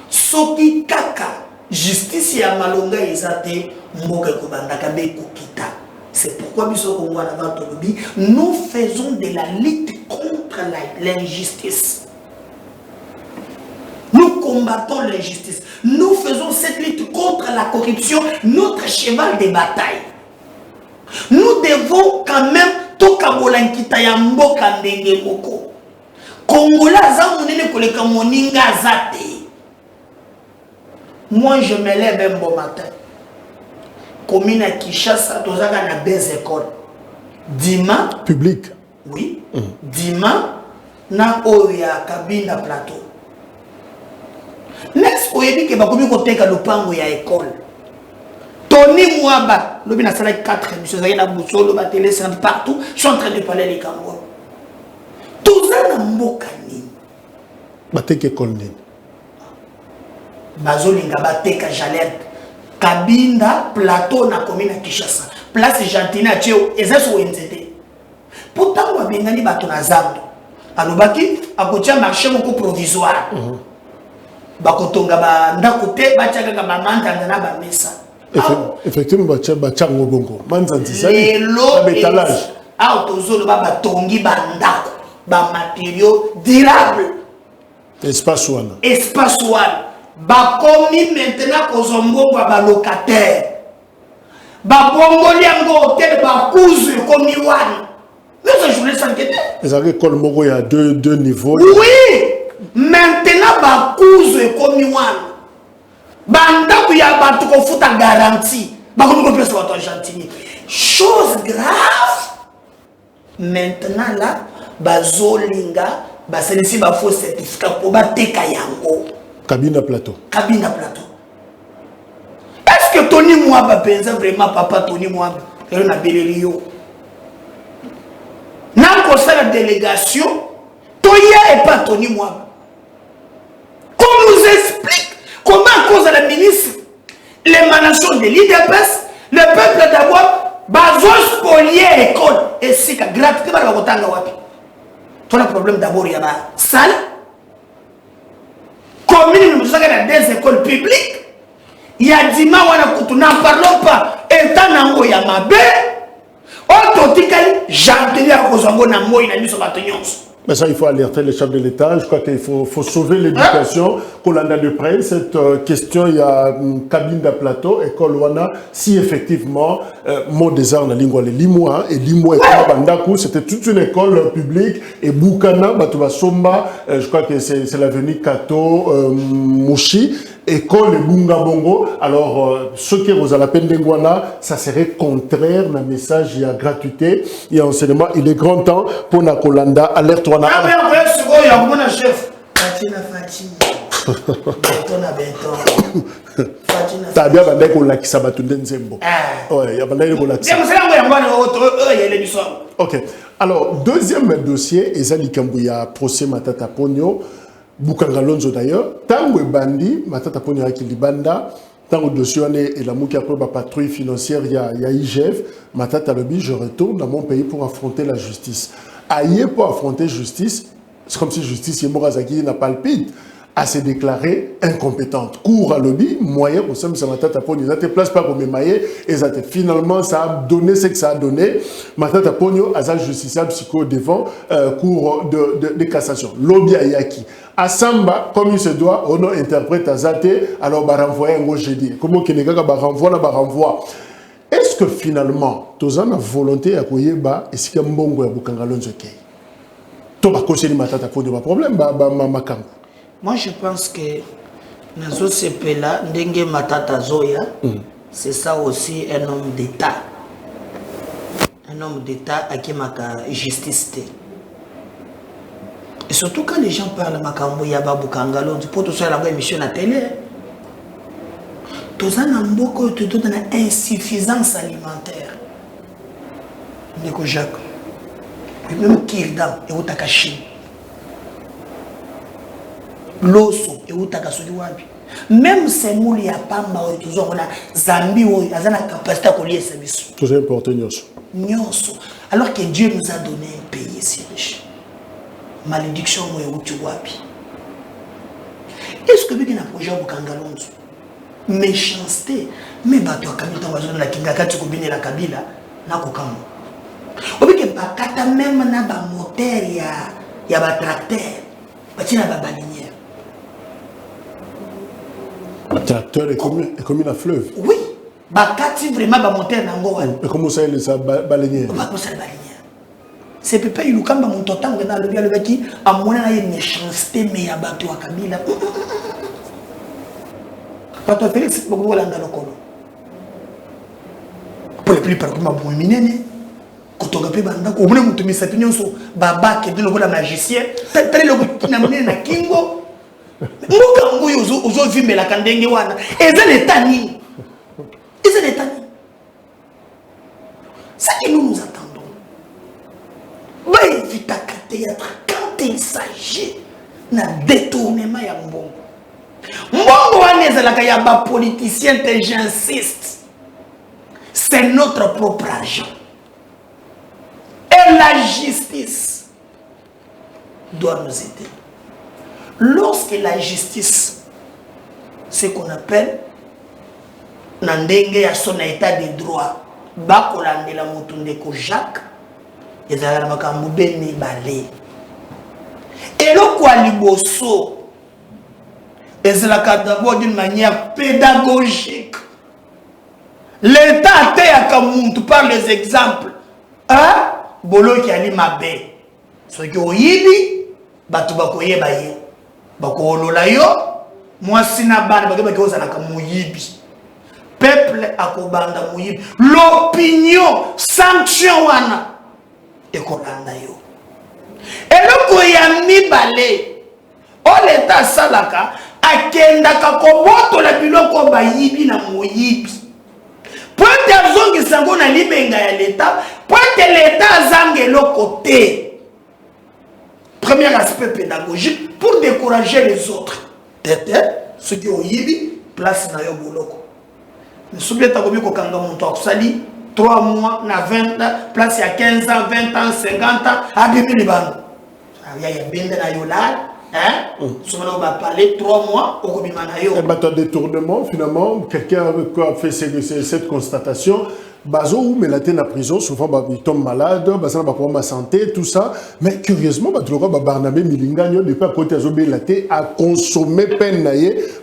S2: Ce qui kaka, justice ya malonga ezate mboka kobandaka be kokita. C'est pourquoi nous faisons de la lutte contre l'injustice. Nous combattons l'injustice. Nous faisons cette lutte contre la corruption, notre cheval de bataille. Nous devons quand même tout kabolankita ya mboka ndenge moko. Kongola za munene koleka moninga zate. Moi je me lève un bon matin. Commune à Kinshasa, tozaka na des écoles. Dima
S1: public.
S2: Oui. Dima na oya Kabinda plateau. Next oyebi ke bakomi koteka lopango ya école. Tony Mwaba, lobi na sala 4 émissions zaki na Boussolo ba télé partout, je suis en train de parler les Cameroun. Tout ça na mboka nini.
S1: Bateke école nini.
S2: Bazolinga bateka jalette. Kabinda plateau na commune à Kinshasa. Place Jantina Tcheo, ezaso wenzete. Pourtant wa bengani bato na zamdo. Alobaki akotia marché moko provisoire. Bakotonga ba ndakote bachaka ka ba manda na ba mesa.
S1: Effectivement bacha ngobongo. Manza nzisali.
S2: Ba bétalage. Autozolo ba batongi ba ndako, ba matériaux durables.
S1: Espace wana.
S2: Espace wana. Bakomi maintenant kozombongo ba locataire. Babongoli yango hôtel ba kuzu komi wana. Mais je voulais s'inquiéter.
S1: Les écoles moko il y a deux niveaux.
S2: Oui. Maintenant ba kuzu komi wana. Banda ya batu ko futa garantie. Ba komi ko pesa watu Argentine. Chose grave. Maintenant là bazolinga ba selisi ba faux certificat pour ba teka yango.
S1: Kabinda plateau.
S2: Kabinda plateau. Est-ce que Tony Mwaba pense vraiment papa Tony Mwaba? Il a belélio. N'a pas la délégation. Toya et pas Tony Mwaba. Qu'on nous explique comment à cause de la ministre, l'émanation de l'IDPS, le peuple d'abord, bazos spolier l'école. Et c'est que gratuité par la Rotanga Wapi. Toi le problème d'abord il y a la salle. Commune nous avons des écoles publiques. Il y a des gens qui n'en parlons pas. Et tant que il y a ma belle, automatically, j'entends à cause de la moine et de
S1: mais ça, il faut alerter les chefs de l'État. Je crois qu'il faut sauver l'éducation. Colanda de près, cette question, il y a une cabine de plateau, école Wana. Si effectivement, mot des arts, la lingua, les Limois, et Limois et Bandakou, c'était toute une école publique. Et Boukana, Batouba Somba, je crois que c'est l'avenue Kato, Mouchi. École Bunga Bongo, alors ce qui est à la peine d'Engwana, ça serait contraire à message, il y a gratuité, il y a enseignement, il est grand temps pour Nakolanda, alerte wana.
S2: Ah mais après ce qu'il y a mon chef, Fatina Fatima, béton à béton. Fatina.
S1: T'as bien bandé qu'on l'a qui s'abatunde nzembo. Ouais, il y a bandé qu'on l'a qui. Ok. Alors deuxième dossier, Ezali Kambuya procès Matata Pogno. Bukangalonzo d'ailleurs, tango bandi, matata poni aki libanda, tango dossier et la mouki après ma patrouille financière, il y a IGF, matata lobi, je retourne dans mon pays pour affronter la justice. Aïe pour affronter justice, c'est comme si justice est morazaki n'a pas le pit, à se déclarer incompétente. Cours à lobby, moyen pour ça, mais ça matata poni, ça te place pas comme maillé, et ça te finalement ça a donné ce que ça a donné. Matata poni, azal justiciable psycho devant cours de cassation. Lobby ayaki. À Samba, comme il se doit, on interprète à Zate, alors bah renvoyer un gros jeudi. Comment qu'il y a bah renvoi. Est-ce que finalement, tu as une volonté à Koyeba et si tu as un bon goût à Bukangalonzo Kei? Tu vas conseiller matata pour des problèmes,
S2: moi je pense que Nazo Sepela, Ndenge Matata Zoya, c'est ça aussi un homme d'État. Un homme d'État à qui m'a justice. Et surtout quand les gens parlent de Makambo Yaba Bukangalonzo, pour tout ça, la émission à la télé. Tout ça, beaucoup te donne une insuffisance alimentaire. Nico Jacques. Et même Kirdam et Otakashi. L'osso et Otakasudiwabi. Même ces moules, il n'y a pas mal de choses. On a Zambi, il y a la capacité à coller ces missions.
S1: Tout ça important,
S2: Nyoso. Alors que Dieu nous a donné un pays si riche. Malédiction, moi, où tu vois. Est-ce que vous avez un projet au Bukangalonzo? méchanceté. Mais bato ya Kabila tango na kingaka tu kobine la Kabila na kokamo. Obike bakata même na ba moteur ya ba tracteur. Batina ba balinière.
S1: Le tracteur est comme la fleuve.
S2: Oui. Bakati vraiment ba moteur nango wana.
S1: Et comment ça il est balinière?
S2: Ba ko ça balinière. C'est peut pas il ukamba mon totango dans le bien le baki amona na une méchanceté mais ya bato ya Kabila. Bato Félix beaucoup wala ndalo kono. Pour la plupart comme bon minene kotonga pe banda ko mona mutu misapi nyonso baba ke dilo bola magicien tele lo na mone na kingo mboka ngoyo ozo vimela kandenge wana eza l'état ni eza l'état ni ça que nous nous attendons va éviter à théâtre quand il s'agit na détournement ya mbongo wana ezalaka ya ba politicien te j'insiste. C'est notre propre argent. Et la justice doit nous aider. Lorsque la justice, ce qu'on appelle, Nandenge à son état de droit, Bakolande la Motundeko Jacques, et Zalamaka Moubeni Balé. Et le Kwaliboso, et c'est d'abord d'une manière pédagogique. L'État a été par les exemples. Hein? Bolo qui a dit ma baie. Ce qui est yibi, batu bakoye baye. Bako olola yo, moi sina bana bako bako zalaka muyibi. Peuple akobanda muyibi. L'opinion sanction wana ekolanda yo. Et le koya mi balé. O l'État salaka akenda kakoboto la biloko bayibi na muyibi. Pointe à zongi sango na libenga ya l'État, pointe l'État zange le côté. Premier aspect pédagogique pour décourager les autres. Tête, ceux qui ont yibi, place na yo boloko. Mais soubliez ta komi ko kanga monto akusali 3 mois na 20 place à 15 ans, 20 ans, 50 ans, abimi les bandes. Ya bende na yo là. Hein? On va parler 3 mois au Robimanayo.
S1: Un détournement, finalement, quelqu'un a fait cette constatation. Bazo ou mais la tête en prison, souvent il tombe malade, bazo n'a pas problème de santé, tout ça. Mais curieusement, Barnabé Milingagno, depuis à côté de la tête, a consommé peine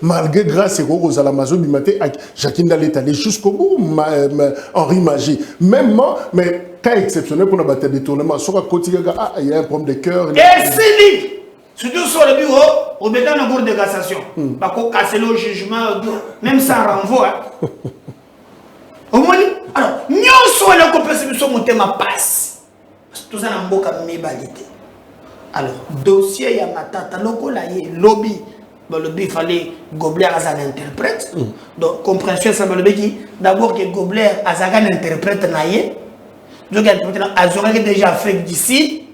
S1: malgré grâce aux Alamazo Bimate, Jacqueline Dalétalé jusqu'au bout, Henri Magie. Même moi, mais cas exceptionnel pour la détournement, sur à côté, il y a un problème de cœur.
S2: Et c'est surtout sur le bureau, au béton en cours de cassation. Parce qu'on casse le jugement, même sans renvoi. Au moins, alors, nous sommes là qu'on peut se monter ma passe. Tout ça n'a pas de mébalité. Alors, dossier ya matata, là, lobby. Le lobby, il fallait Gobler à un interprète. Donc, compréhension, ça veut dire d'abord que Gobler à un interprète naïe. Donc, il déjà Afrique d'ici.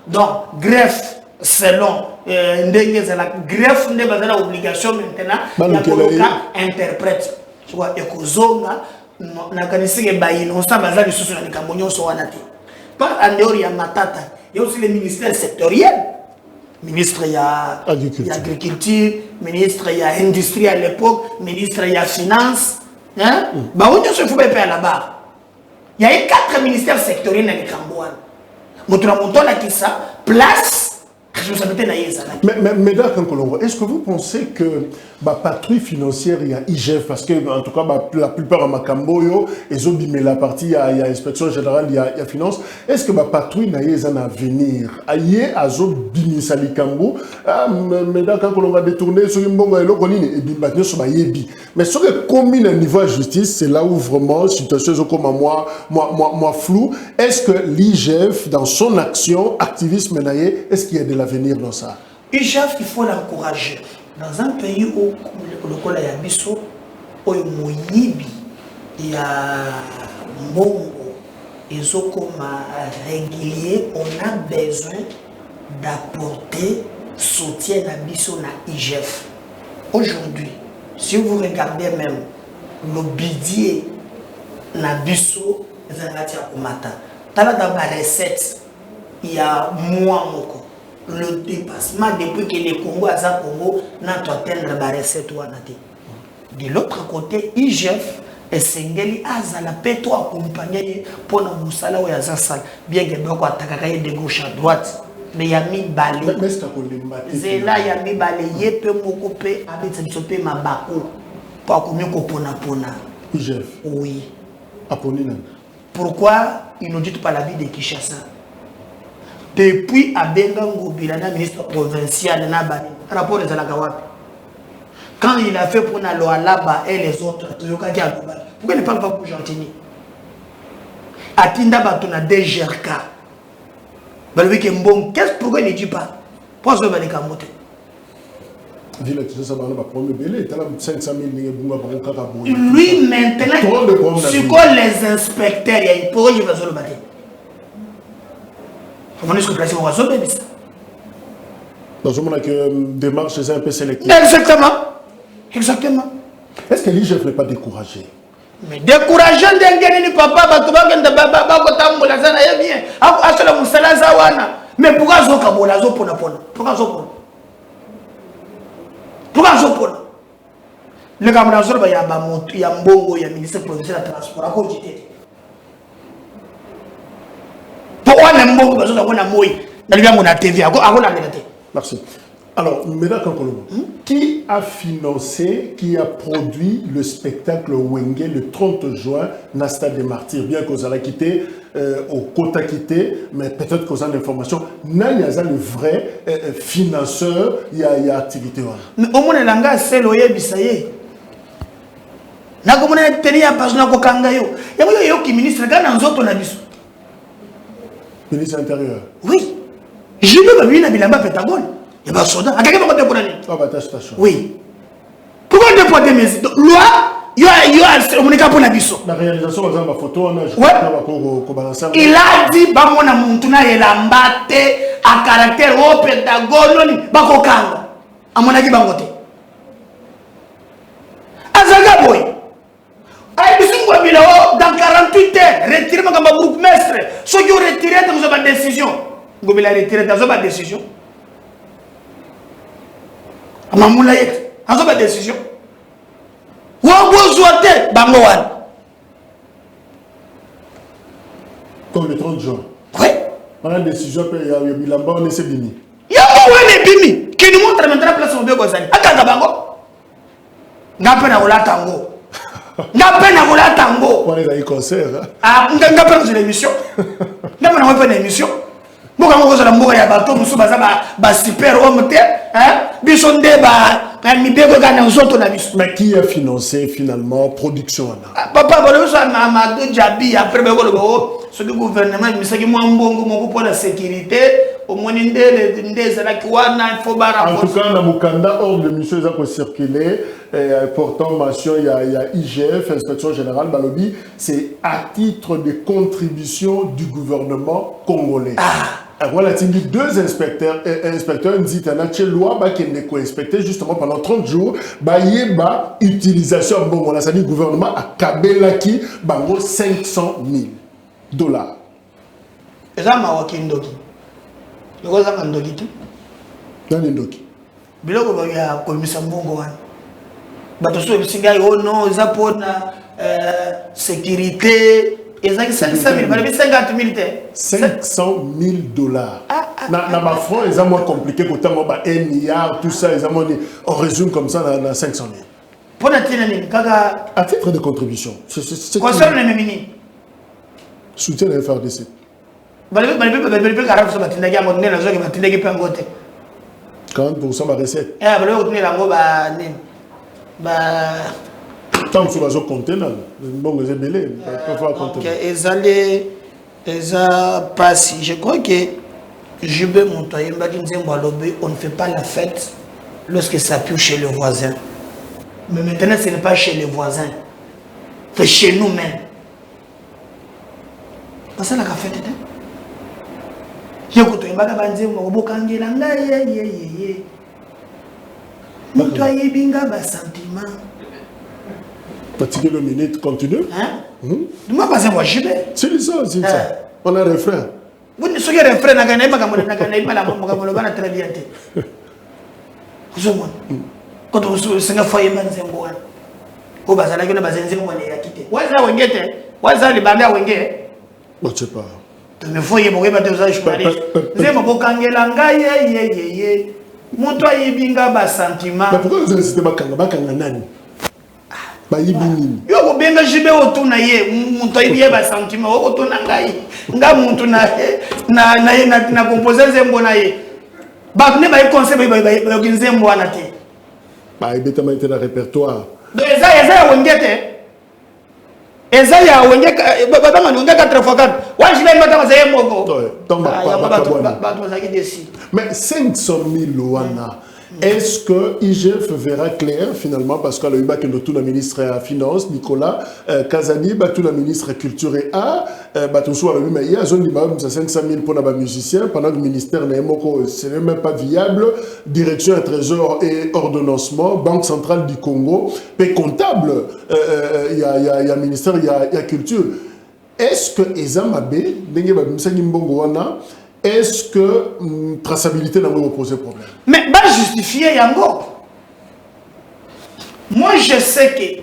S2: Donc, greffe. Selon la greffe n'est pas l'obligation maintenant il y a un interprète tu vois ekozonga na kanisi ke bayi non ça bazali susu na kambonyo so wanati par en dehors ya matata il y a aussi les ministères sectoriels ministre ya agriculture ministre ya industrie à l'époque ministre ya finance hein ba on se faut pas là-bas il y a 4 ministères sectoriels na Kambouane motura montona qui ça place.
S1: Mais d'accord, est-ce que vous pensez que la patrouille financière, il y a IGF, parce que en tout cas, la plupart de Makamboyo, ils ont mis la partie, il y a inspection générale, il y a finance, est-ce que la patrouille n'a pas un avenir? Aïe, azo bimisali kambo, mais d'accord, on va détourner sur une bonne et bimatio sur ma yebi. Mais sur le commune niveau de justice, c'est là où vraiment, situation comme moi flou, est-ce que l'IGF, dans son action, activisme, est-ce qu'il y a de l'avenir dans ça?
S2: IGF, il faut l'encourager. Dans un pays où le col est abisso, où il y a Mongo, ils sont comme réguliers, on a besoin d'apporter soutien à Bisso na IGF. Aujourd'hui, si vous regardez même le budget na Bisso, vous allez dire au matin. Dans la recette, il y a moi le dépassement depuis que les Congo à Congo n'a pas atteint la recette ou anati. De l'autre côté, IGF et Sengeli Azala Peto accompagné pour nous Moussala ou Yazasal. Bien que Boko attaquer de gauche à droite. Mais il y a mis balé. C'est là, il y a mis balé. Il y a peu m'occuper avec cette sope ma bako. Pour qu'on me pona pona.
S1: IGF.
S2: Oui.
S1: Aponina.
S2: Pourquoi ils ne disent pas la vie de Kinshasa? Depuis Abengango Bilana, ministre provincial, rapport des Alagawapi. Quand il a fait pour Naloa là-bas et les autres, pourquoi il ne parle pas pour Gentini? Atinda Batuna DGRK. Pourquoi il ne dit pas? Pourquoi il ne dit pas? Lui maintenant, c'est quoi les inspecteurs? Pourquoi il va se le battre? Comment est-ce que placer mon oiseau?
S1: Dans ce moment-là, que démarche est un peu sélective.
S2: Exactement. Exactement.
S1: Est-ce que l'IGF n'est pas découragé?
S2: Mais découragé, papa, mais pourquoi le camarade, il y a un bon ministre provincial de transport à côté. Pourquoi les mbongo na TV
S1: Merci. Alors, Médard, qui a financé, qui a produit le spectacle Wenge le 30 juin dans le stade des Martyrs? Bien qu'on a quitté, au Kota quitté, mais peut-être qu'on a l'information. N'a y a le vrai financeur, il y a activité.
S2: Mais au moins, l'anga c'est l'oye bisaye. Na comme on a tenu à passer na kokangayo. Il y a qui ministre quand dans autres na biso.
S1: Ministre intérieur.
S2: Oui. Je veux bien bilamba Pentagone. Il y a pas soldat. À quelqu'un va pour aller.
S1: Ah bah station.
S2: Oui. Pourquoi déporter mes loi? Il y a on est capable na biso.
S1: La réalisation dans ma photo on a
S2: il a dit ba mona muntu na elambate à caractère au Pentagone ba kokanga. À mon avis bangote. Azaga boy. Dans 48 heures, retirez mon groupe mestre. Ceux qui ont retiré, vous avez une décision. Vous avez retiré, vous avez une décision. Vous avez une décision. Vous avez une décision.
S1: Comme le 30 juin.
S2: Oui.
S1: On a une décision, il y a eu Bilamba, on est bimi.
S2: Il y a un bimi qui nous montre maintenant la place où on veut. Attends, bango. N'a pas de tango. N'a pas de tango.
S1: On est dans les concerts.
S2: Ah, on n'a pas de l'émission. N'a pas de l'émission. Nous avons fait un bateau, nous avons fait super homme.
S1: Mais qui a financé finalement production?
S2: Papa, après le gouvernement, pour la sécurité, au moins il faut
S1: en tout cas, dans Mukanda, hors de mission, ils ont circulé, portant mention, il y a IGF, Inspection Générale Balobi, c'est à titre de contribution du gouvernement congolais. Voilà, il y a deux inspecteurs disent que la loi qui est inspecté justement pendant 30 jours, il y a utilisation, bon, ça dit le gouvernement a kabelaki 500 000 dollars.
S2: Et ça m'a dit Ndoki. Le quoi ça m'a Ndoki tout?
S1: Dans Ndoki.
S2: Biloko ba ya komisa mbongo wana. Bato so bisinga oh non, ils pour sécurité. Et ça, 50
S1: 000 dollars. Dans ma franc, ils ont moins compliqué que 1 milliard, tout ça, ils ont on résume comme ça dans 500 000.
S2: Pour à
S1: titre de contribution.
S2: Concernant les mémini.
S1: Soutien de FRDC. $40% de recette. Tant que vous avez compté, bon, vous avez belé.
S2: Je crois que je vais monter. On ne fait pas la fête lorsque ça pue chez le voisin. Mais maintenant, ce n'est pas chez les voisins. C'est chez nous-mêmes. C'est ça la fête. Je
S1: Fatigué le minute, continue.
S2: Hein? Moi, pas moi, je vais.
S1: C'est ça, c'est ça. On a un refrain.
S2: Vous ne savez pas refrain, pas très bien. Quand on se fait un foyer, O bazala que na bazenzi mo ya kité. Waza wengete. Waza libanda wenge.
S1: Je sais pas.
S2: Mais faut y boire bateau ça journaliste. Nzema bokangela ngai ye. Moto ayebinga ba sentiment.
S1: Mais pourquoi vous insistez bakanga nani? Ba yibini.
S2: Yo ko benga jibe otuna ye moto ayebiye ba sentiment otuna ngai. Nga muntu na composer nzembo na ye. Ba ne ba conseil ba nzembo wana te.
S1: Ba ebeta ma na répertoire.
S2: Eza wengete. Eza ya wengeka babanga wengeka 4x4. Wajile mbata mazaye moko.
S1: Donc
S2: ba bazaki desi.
S1: Mais 500 000 wana. Est-ce que IGF verra clair finalement parce que le bac tout le ministre de la Finance Nicolas Kazani, tout le ministre de la Culture et Art, tout soit le mais il y a zone de 500 000 pour les musiciens pendant que le ministère n'est c'est même pas viable. Direction et trésor et ordonnancement, Banque centrale du Congo, paix comptable, il y a ministère, il y a culture. Est-ce que Ezamabé, est-ce que traçabilité n'a pas posé problème?
S2: Mais pas justifier Yango. Moi je sais que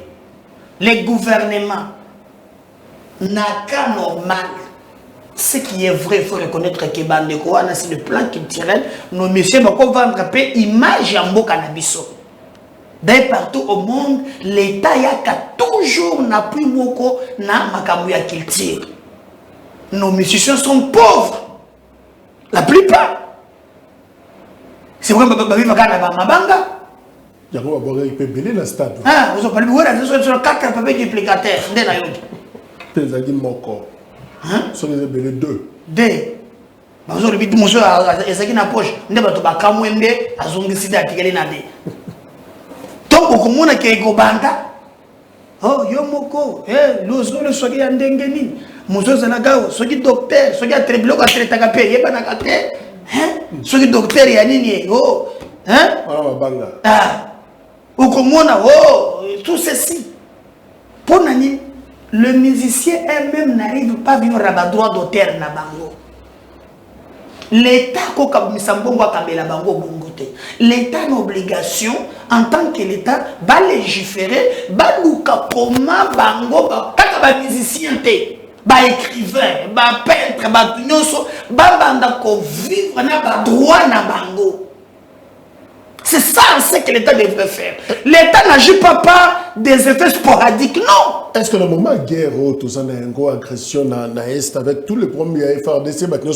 S2: les gouvernements n'a qu'à normal. Ce qui est vrai, il faut reconnaître que Bandeko, c'est le plan culturel. Nos messieurs vont vendre un peu image Yango Cannabiso. D'ailleurs, partout au monde, l'État a toujours n'appui Moko na Makamouya culture. Nos musiciens sont pauvres. La plupart. C'est vrai que je vais Mabanga.
S1: Il peut belé la stade.
S2: Ah, vous avez parlé de 4 papiers duplicataires.
S1: Les aguilles moko. Ce sont les belés 2.
S2: Deux. Vous avez dit, monsieur, il y a une poche. Vous avez dit, Kamwembe, à Zongisi d'Atikali Nade. Donc, au Komona qui est Gobanda. Oh, yo moko. Eh, l'ozo le sogi andengeni. Monsieur Zanagao, sogi docteur, sogi a treblo ka treta ka pe, yeba na ka te. Hein? Sogi docteur ya nini? Oh, hein? Ah. Au Komona, oh, tout ceci. Pour nani, le musicien elle-même n'arrive pas à vivre à droit d'auteur na bango. L'État l'État a une obligation en tant que l'État va légiférer, va comment bango, va musicien, va écrivain, va peintre, va vivre na droit na bango. C'est ça ce que l'État devrait faire. L'État n'agit pas par des effets sporadiques, non.
S1: Est-ce que le moment de guerre, tout ça, agression dans l'Est, avec tous les problèmes FRDC, maintenant,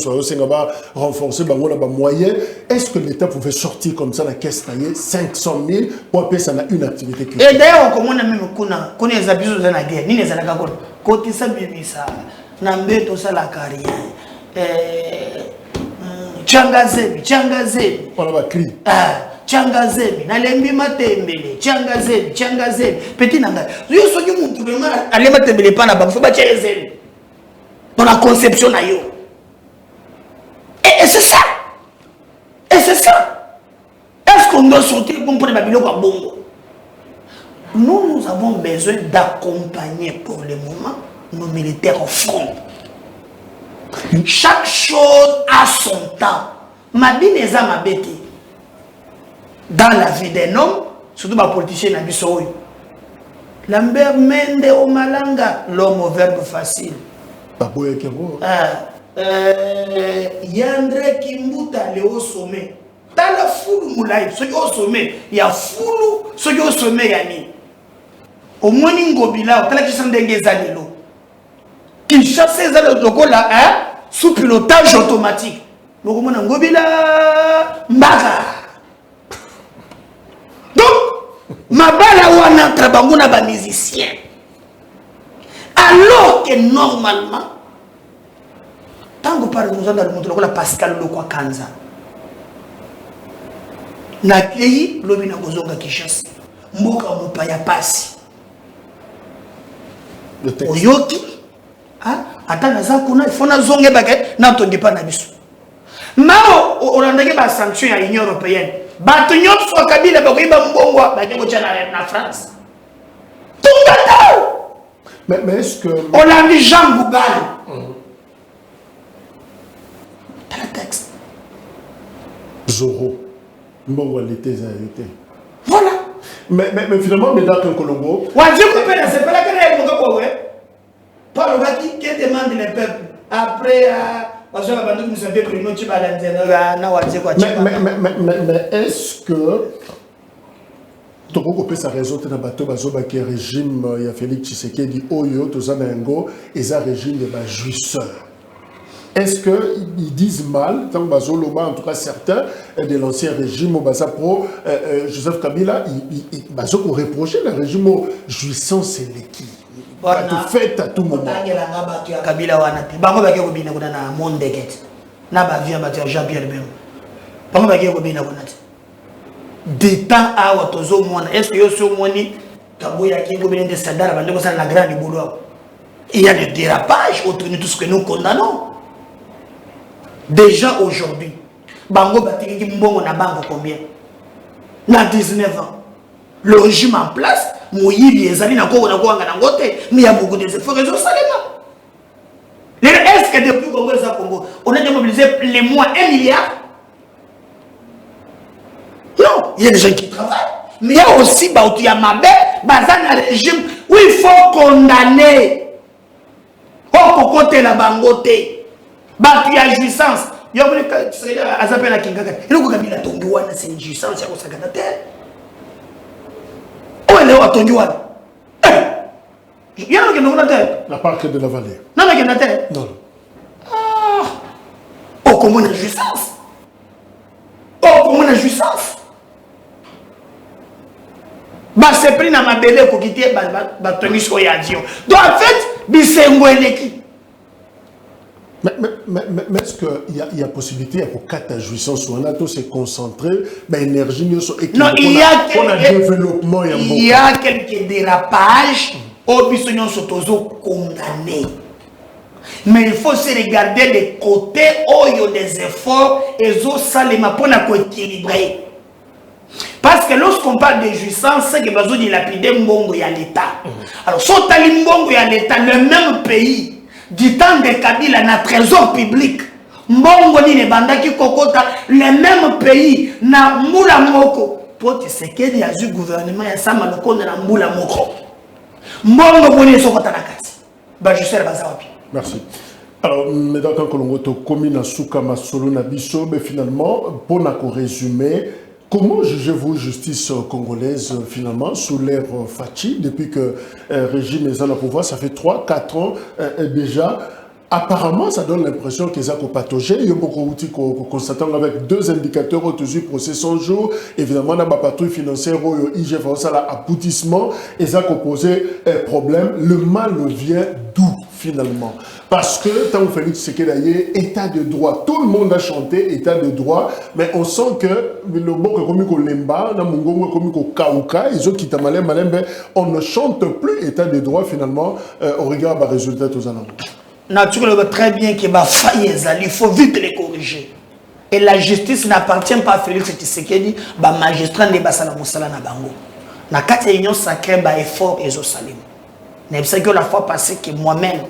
S1: va renforcer les moyens, est-ce que l'État pouvait sortir comme ça la caisse taillée 500 000 pour payer ça une activité culturelle?
S2: Et d'ailleurs, on commence même qu'on les abus de la guerre, ni les alagagos. Côté ça, bébé, ça, n'ambé tout ça la carrière. Tchangazemi.
S1: On va crier.
S2: Tchangazemi, nalembi matembele, Tchangazemi. Petit nanga. Yo soki muntu vraiment aller matembele pas na bango, faut ba tchangazemi. Dans la conception na yo. Et c'est ça. Est-ce qu'on doit sortir pour prendre babilo kwa bongo? Nous avons besoin d'accompagner pour le moment nos militaires au front. Chaque chose a son temps. Mabine eza mabeti. Dans la vie d'un homme, surtout les politiciens na biso oyo. Lambert Mende au Malanga, l'homme au verbe facile. Yandre Kimbuta le au sommet. Dans la foule moulay, ceux qui au sommet, il y a foule, ceux qui au sommet yani. Au moins ngobila, au tala qui sont dengue zalelo. Qui chasse les locaux là, sous pilotage automatique. Donc on ngobila mbaga. Donc, ma balle wana trabanguna ba musicien. Alors que normalement, tant que par nous dans le monde la Pascal Lokwa Kanza. Na pays lobi na kozonga Kishasa. Mboka mopaya pasi. Oyoki ata naza kuna ifona zonge bake na tongi pa na biso. Mao olandaki ba sanction ya Union européenne. Bato nyonso wa Kabila bakoyiba mbongwa bakeko tya na France. Tungata.
S1: Mais est-ce que
S2: Olandi Jean Boubal. T'as le texte.
S1: Zoro. Mbongwa l'été.
S2: Voilà.
S1: Mais finalement, mais dans le Colombo.
S2: C'est pas la guerre, pas le gars qui demande les peuples. Après, parce que nous avons pris notre
S1: mais est-ce que tu peux sa raison de bateau qui régime il y a Félix Tshisekedi Oyo Tozanango et un régime de jouisseurs? Est-ce qu'ils disent mal, tant en tout cas certains de l'ancien régime au Pro Joseph Kabila, ils ont reproché le régime jouissance et l'équipe. Tout fait à tout moment.
S2: Kabila wanati. Bango baki ko bina kuna na Mondeket. Na ba vient battre Jean-Pierre Bemba. Bango baki ko bina kuna. De temps à Watozo mona. Est-ce que yo so moni Kabuya qui ko bina de Sadara bande ko ça la grande boulot. Il y a des dérapages autour de tout ce que nous condamnons. Déjà aujourd'hui, Bango Batiki Mbongo na bango combien? Na 19 ans. Le régime en place, Moïbi et Zali na Kongo na Kongo na Ngote, mais il y a beaucoup de efforts réseaux Salema. Est-ce que depuis Congo et Congo, on a démobilisé les mois 1 milliard? Non, il y a des gens qui travaillent. Mais il y a aussi Baoutiamabé, Bazan un régime où il faut condamner. Au côté la Bangote. Batu ya jouissance. Yo bone ka azape na kingaka. Iloko kabila tongi wana c'est une jouissance ya kosakana terre. Où est le tongi wana? Y'a que nous na terre.
S1: La parc de la vallée.
S2: Non mais que na terre.
S1: Non.
S2: Ah. Oh comment la jouissance? Oh comment la jouissance? Bah c'est pris na mabele ko kiti ba tongi so ya dio. Donc en fait, bisengo eleki.
S1: Mais est-ce qu'il y a possibilité pour quatre jouissance ou on a tous se concentrer, l'énergie
S2: non, il y a quelques dérapages au bisognon sotozo condamné. Mais il faut se regarder les côtés où il y a des efforts et zo salema pour la équilibrer. Parce que lorsqu'on parle de jouissance, c'est que besoin de lapider mbongo ya l'État. Alors, sotali mbongo ya l'État, le même pays. Du temps de Kabila, na trésor public, Mbongo ni ne bandaki kokota, le même pays, na Mbula Moko, pour te sekedi ya zu gouvernement ya sama le konde na Mbula Moko. Mbongo boni sokota na kati. Ba je sais bazawapi.
S1: Merci. Alors, mesdames, quand on a commis na souka masolo na biso, mais finalement, pour na résumer, comment jugez-vous justice congolaise finalement sous l'ère Fachi depuis que le régime est au pouvoir? Ça fait 3-4 ans déjà. Apparemment, ça donne l'impression qu'ils ont patogé. Il y a beaucoup d'outils qu'on constate avec deux indicateurs au-dessus procès 100 jours. Évidemment, la patrouille financière, IGF, ça l'aboutissement, et ça a posé un problème. Le mal vient d'où finalement? Parce que, tant que Félix Tshisekedi, état de droit, tout le monde a chanté état de droit, mais on sent que le bon comme au Lemba, comme au Kauka, ils ont quitté Malem, on ne chante plus état de droit finalement au regard des résultats tous en
S2: naturellement très bien qu'il va faillir, il faut vite les corriger. Et la justice n'appartient pas à Félix Tshisekedi, bah magistrat n'est pas ça la moussala na bango. Na quatre union sacrée bah effort et Zosalim. Mais c'est que la fois passée que moi-même,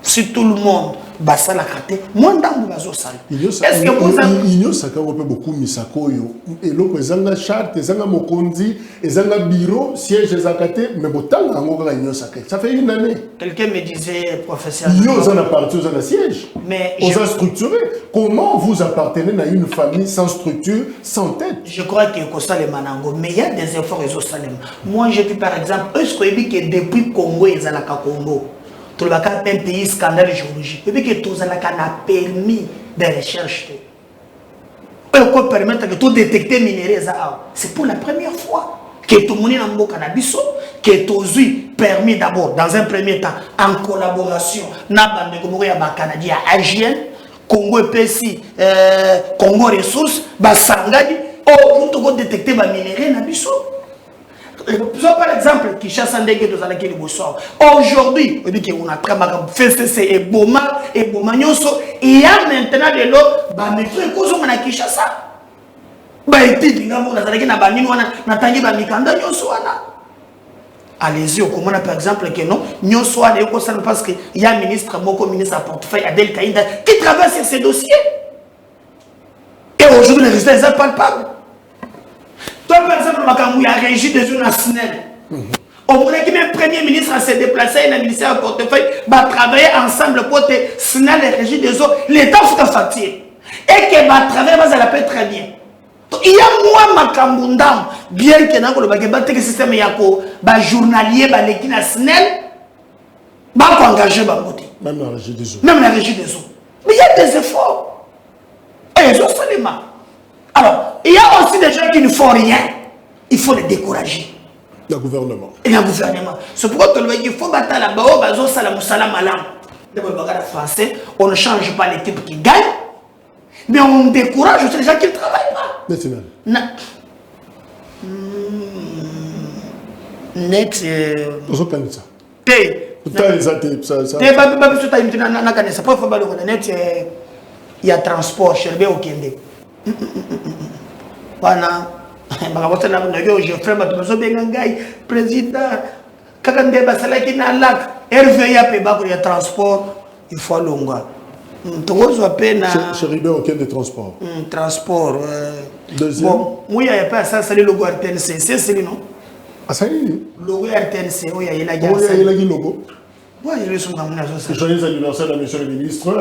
S2: si tout le monde bah ça la raté, moi dans le Zosalim.
S1: Est-ce que vous avez union sacrée on peut beaucoup misakoyo et l'autre ezanga charte, ezanga mokonzi, ezanga bureau, siège ezakate, mais botanga ngo ka union sacrée. Ça fait une année.
S2: Quelqu'un me disait professeur.
S1: Union on a parti aux siège.
S2: Mais
S1: on a structuré. Comment vous appartenez à une famille sans structure, sans tête? Je
S2: crois que c'est le Manango, mais il y a des efforts aux Salem. Moi j'ai vu par exemple, est-ce que depuis Congo ils ont Congo. Tout le monde a un pays scandale géologique. Et puis que tout le monde a permis de recherches. Et qu'on permettre que tout détecter minéraux. C'est pour la première fois que tout le monde a un cannabis, que tout le monde permis d'abord, dans un premier temps, en collaboration, avec le Canadien AGN, Congo EPC, Congo Ressources, Sangadi, où tout le monde détecter les minéraux. Par exemple, qui chasse un dégué dans laquelle aujourd'hui, on a travaillé FCC et Boma et Bomagnoso, il y a maintenant de l'eau, mais frère, qu'on a Kinshasa. Allez-y, au commandant par exemple, que non, nous sommes parce qu'il y a un ministre, mon ministre à portefeuille, Adel Kaïda, qui travaille sur ces dossiers. Et aujourd'hui, les résultats sont palpables. Toi, par exemple, il y a régie des zones nationales. Au moment où même premier ministre s'est déplacé et le ministère de portefeuille va travailler ensemble pour te signaler les régies des eaux. L'État faut te facture. Et que va travailler, ça la paie très bien. Il y a moi, Makambundam, bien que dans le système yako, journalier, l'équipe nationale, engager
S1: même la régie des eaux.
S2: Même la régie des eaux. Mais il y a des efforts. Et ils ont seulement. Alors, il y a aussi des gens qui ne font rien. Il faut les décourager.
S1: Le gouvernement.
S2: Et le gouvernement. C'est pourquoi il faut battre la bao, bazo salam salam alam. Dans le bagage français, on ne change pas les types qui gagnent, mais on décourage aussi les gens qui ne travaillent pas.
S1: National.
S2: Net. Il y a transport, Sherbe au Kende. Voilà. Président, Kakande Basalaki na lac, RVA Peba pour transport, il faut longa. Togozo peine.
S1: Sherbe au Kende transport.
S2: Transport.
S1: Deuxième.
S2: Bon, moi, il n'y a pas ça, c'est le logo RTNC, c'est non?
S1: Ah, ça y est.
S2: Logo RTNC, oui, il y a
S1: le logo.
S2: Oui, je suis
S1: joyeux anniversaire à monsieur le ministre.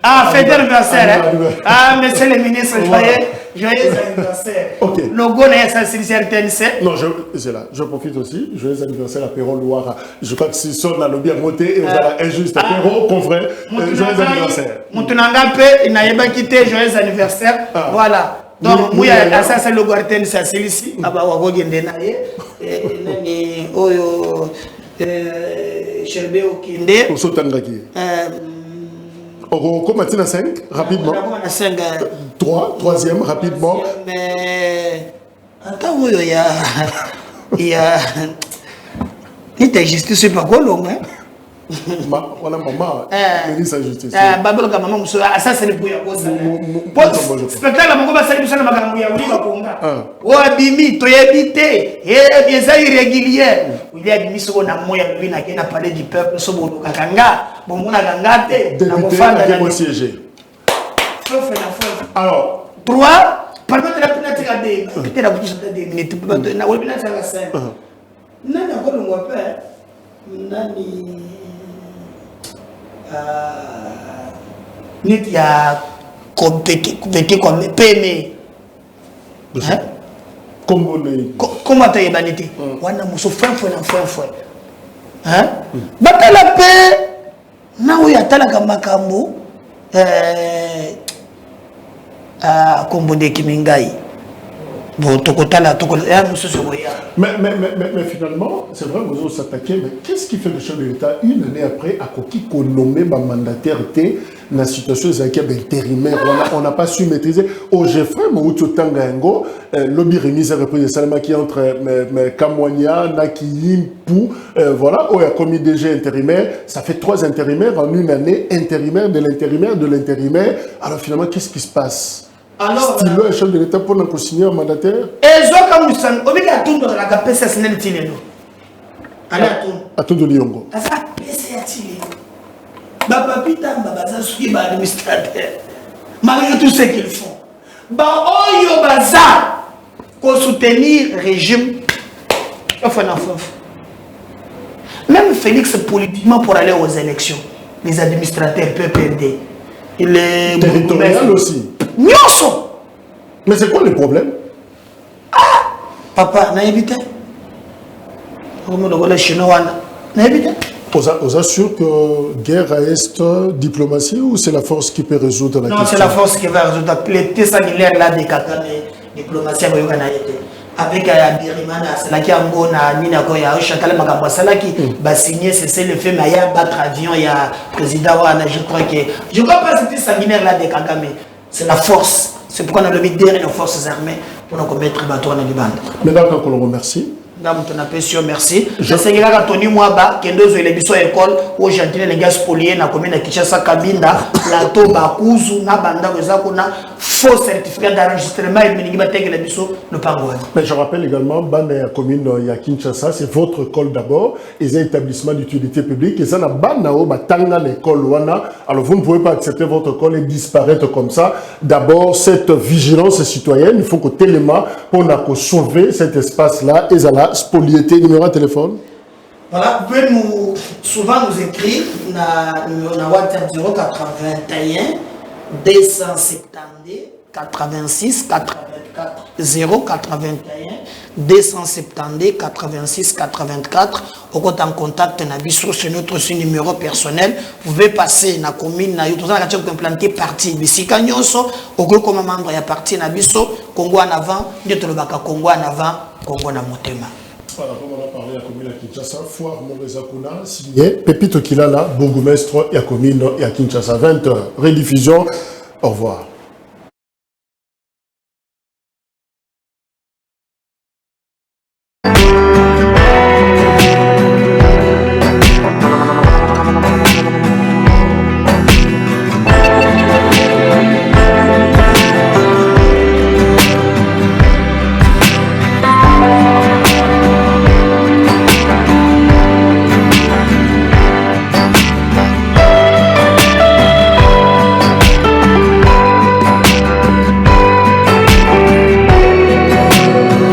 S2: Ah, fête d'anniversaire. Ah, monsieur le ministre, joyeux anniversaire.
S1: Ok.
S2: Logo, c'est RTNC.
S1: Non, c'est là. Je profite aussi. Joyeux anniversaire à Perron Loire. Je crois que c'est sur la lobby à monter et vous allez injuste. Perron, confrère. Joyeux anniversaire.
S2: Moutounanga P, il n'a pas quitté. Joyeux anniversaire. Voilà. Donc, moi, ça, c'est le logo RTNC, c'est ici. Ah, bah, on va Sherbe au Kinde.
S1: Pour Sotangaki. Comment tu as 5 rapidement? 3, troisième rapidement.
S2: Mais attends, il y a il y a justice, c'est pas quoi long, hein?
S1: Voilà, maman, ministre de la Justice.
S2: Maman, ça c'est le bouillard. Spectacle, maman, va saluer ça, maman, oh, Abimi, tu es habité, et bien ça irrégulier. Il y a des missions à moi, il y a parlé du peuple, ce bon Kanga, bon, on a gangate,
S1: député, qui siégé. Alors,
S2: 3, parmi la pénalité des peut-être la bouche des minutes, na webina ça la scène. Nani encore le moi père, nani il y a compété comme PME. Comment tu as banité? On a mon frère. Hein? Batala paix. Na oui atala kamakambo. Kombo de Kimingai. Bon,
S1: mais finalement, c'est vrai, vous s'attaquer, mais qu'est-ce qui fait le chef de l'État une année après à qui qu'on nommé ma mandataire était dans la situation intérimaire? On n'a pas su maîtriser. Au Geoffrey, Moutou Tangango, lobby remise et reprise de Salama qui entre Kamwania, Naki, Pou, voilà, où il y a commis DG intérimaire. Ça fait 3 intérimaires en une année, intérimaire de l'intérimaire. Alors finalement, qu'est-ce qui se passe?
S2: Alors,
S1: si le chef de l'État pour nous signer un mandataire.
S2: Et je comme nous sommes, on est à tout dans la capacité nationale Tileno.
S1: À tout de Lyongo.
S2: À ça, PC à Tileno. Baba Pita, Baba Zasuki, Baba administrateur. Malgré tout ce qu'ils font. Bah, Oyo Baza, pour soutenir le régime, même Félix, politiquement, pour aller aux élections, les administrateurs peuvent perdre. Il est
S1: territorial aussi.
S2: Nyoso.
S1: Mais c'est quoi le problème?
S2: Ah, papa, n'a évité. On
S1: assure que guerre à Est, diplomatie ou c'est la force qui peut résoudre la question?
S2: Non, c'est la force qui va résoudre. Les sanguinaires là des Kakane, diplomatie avec Birimana, c'est là qui a un Nina Goya, Chantal Magamba, c'est là qui va signer, c'est le fait, mais il y a battre avion, il y a président Wana, je crois pas que c'était sanguinaire là des Kakame. C'est la force. C'est pourquoi on a le mis derrière les forces armées pour nous commettre le bateau en Liban.
S1: Maintenant, on le remercie.
S2: Merci. Je sais que là, Tony Mwaba, qui est dans l'école, où j'ai entendu les gars spoliés, dans la commune de Kinshasa, Kabinda, Plateau, Bakuzu, Nabanda, faux certificat d'enregistrement et le pangouin.
S1: Mais je rappelle également, la commune de Kinshasa, c'est votre école d'abord, et c'est un établissement d'utilité publique, et ça n'a pas l'école. Alors vous ne pouvez pas accepter votre école et disparaître comme ça. D'abord, cette vigilance citoyenne, il faut que Téléma, pour sauver cet espace-là, et ça la spoliété, numéro de téléphone.
S2: Voilà, vous pouvez souvent nous écrire dans WhatsApp 081 270 86 84 081 270 86 84. Au compte en contact Nabiso, c'est notre numéro personnel. Vous pouvez passer na commune na yoto na kati implanté parti bisika nyonso oko comme membre ya parti Nabiso Congo en avant, ndeto lobaka Congo en avant, Congo na motema.
S1: Voilà, comme on a parlé à la commune à Kinshasa, Foire Moreza Kuna, signé Pepito Kilala, bourgmestre et à commune à Kinshasa, 20h. Rediffusion, au revoir.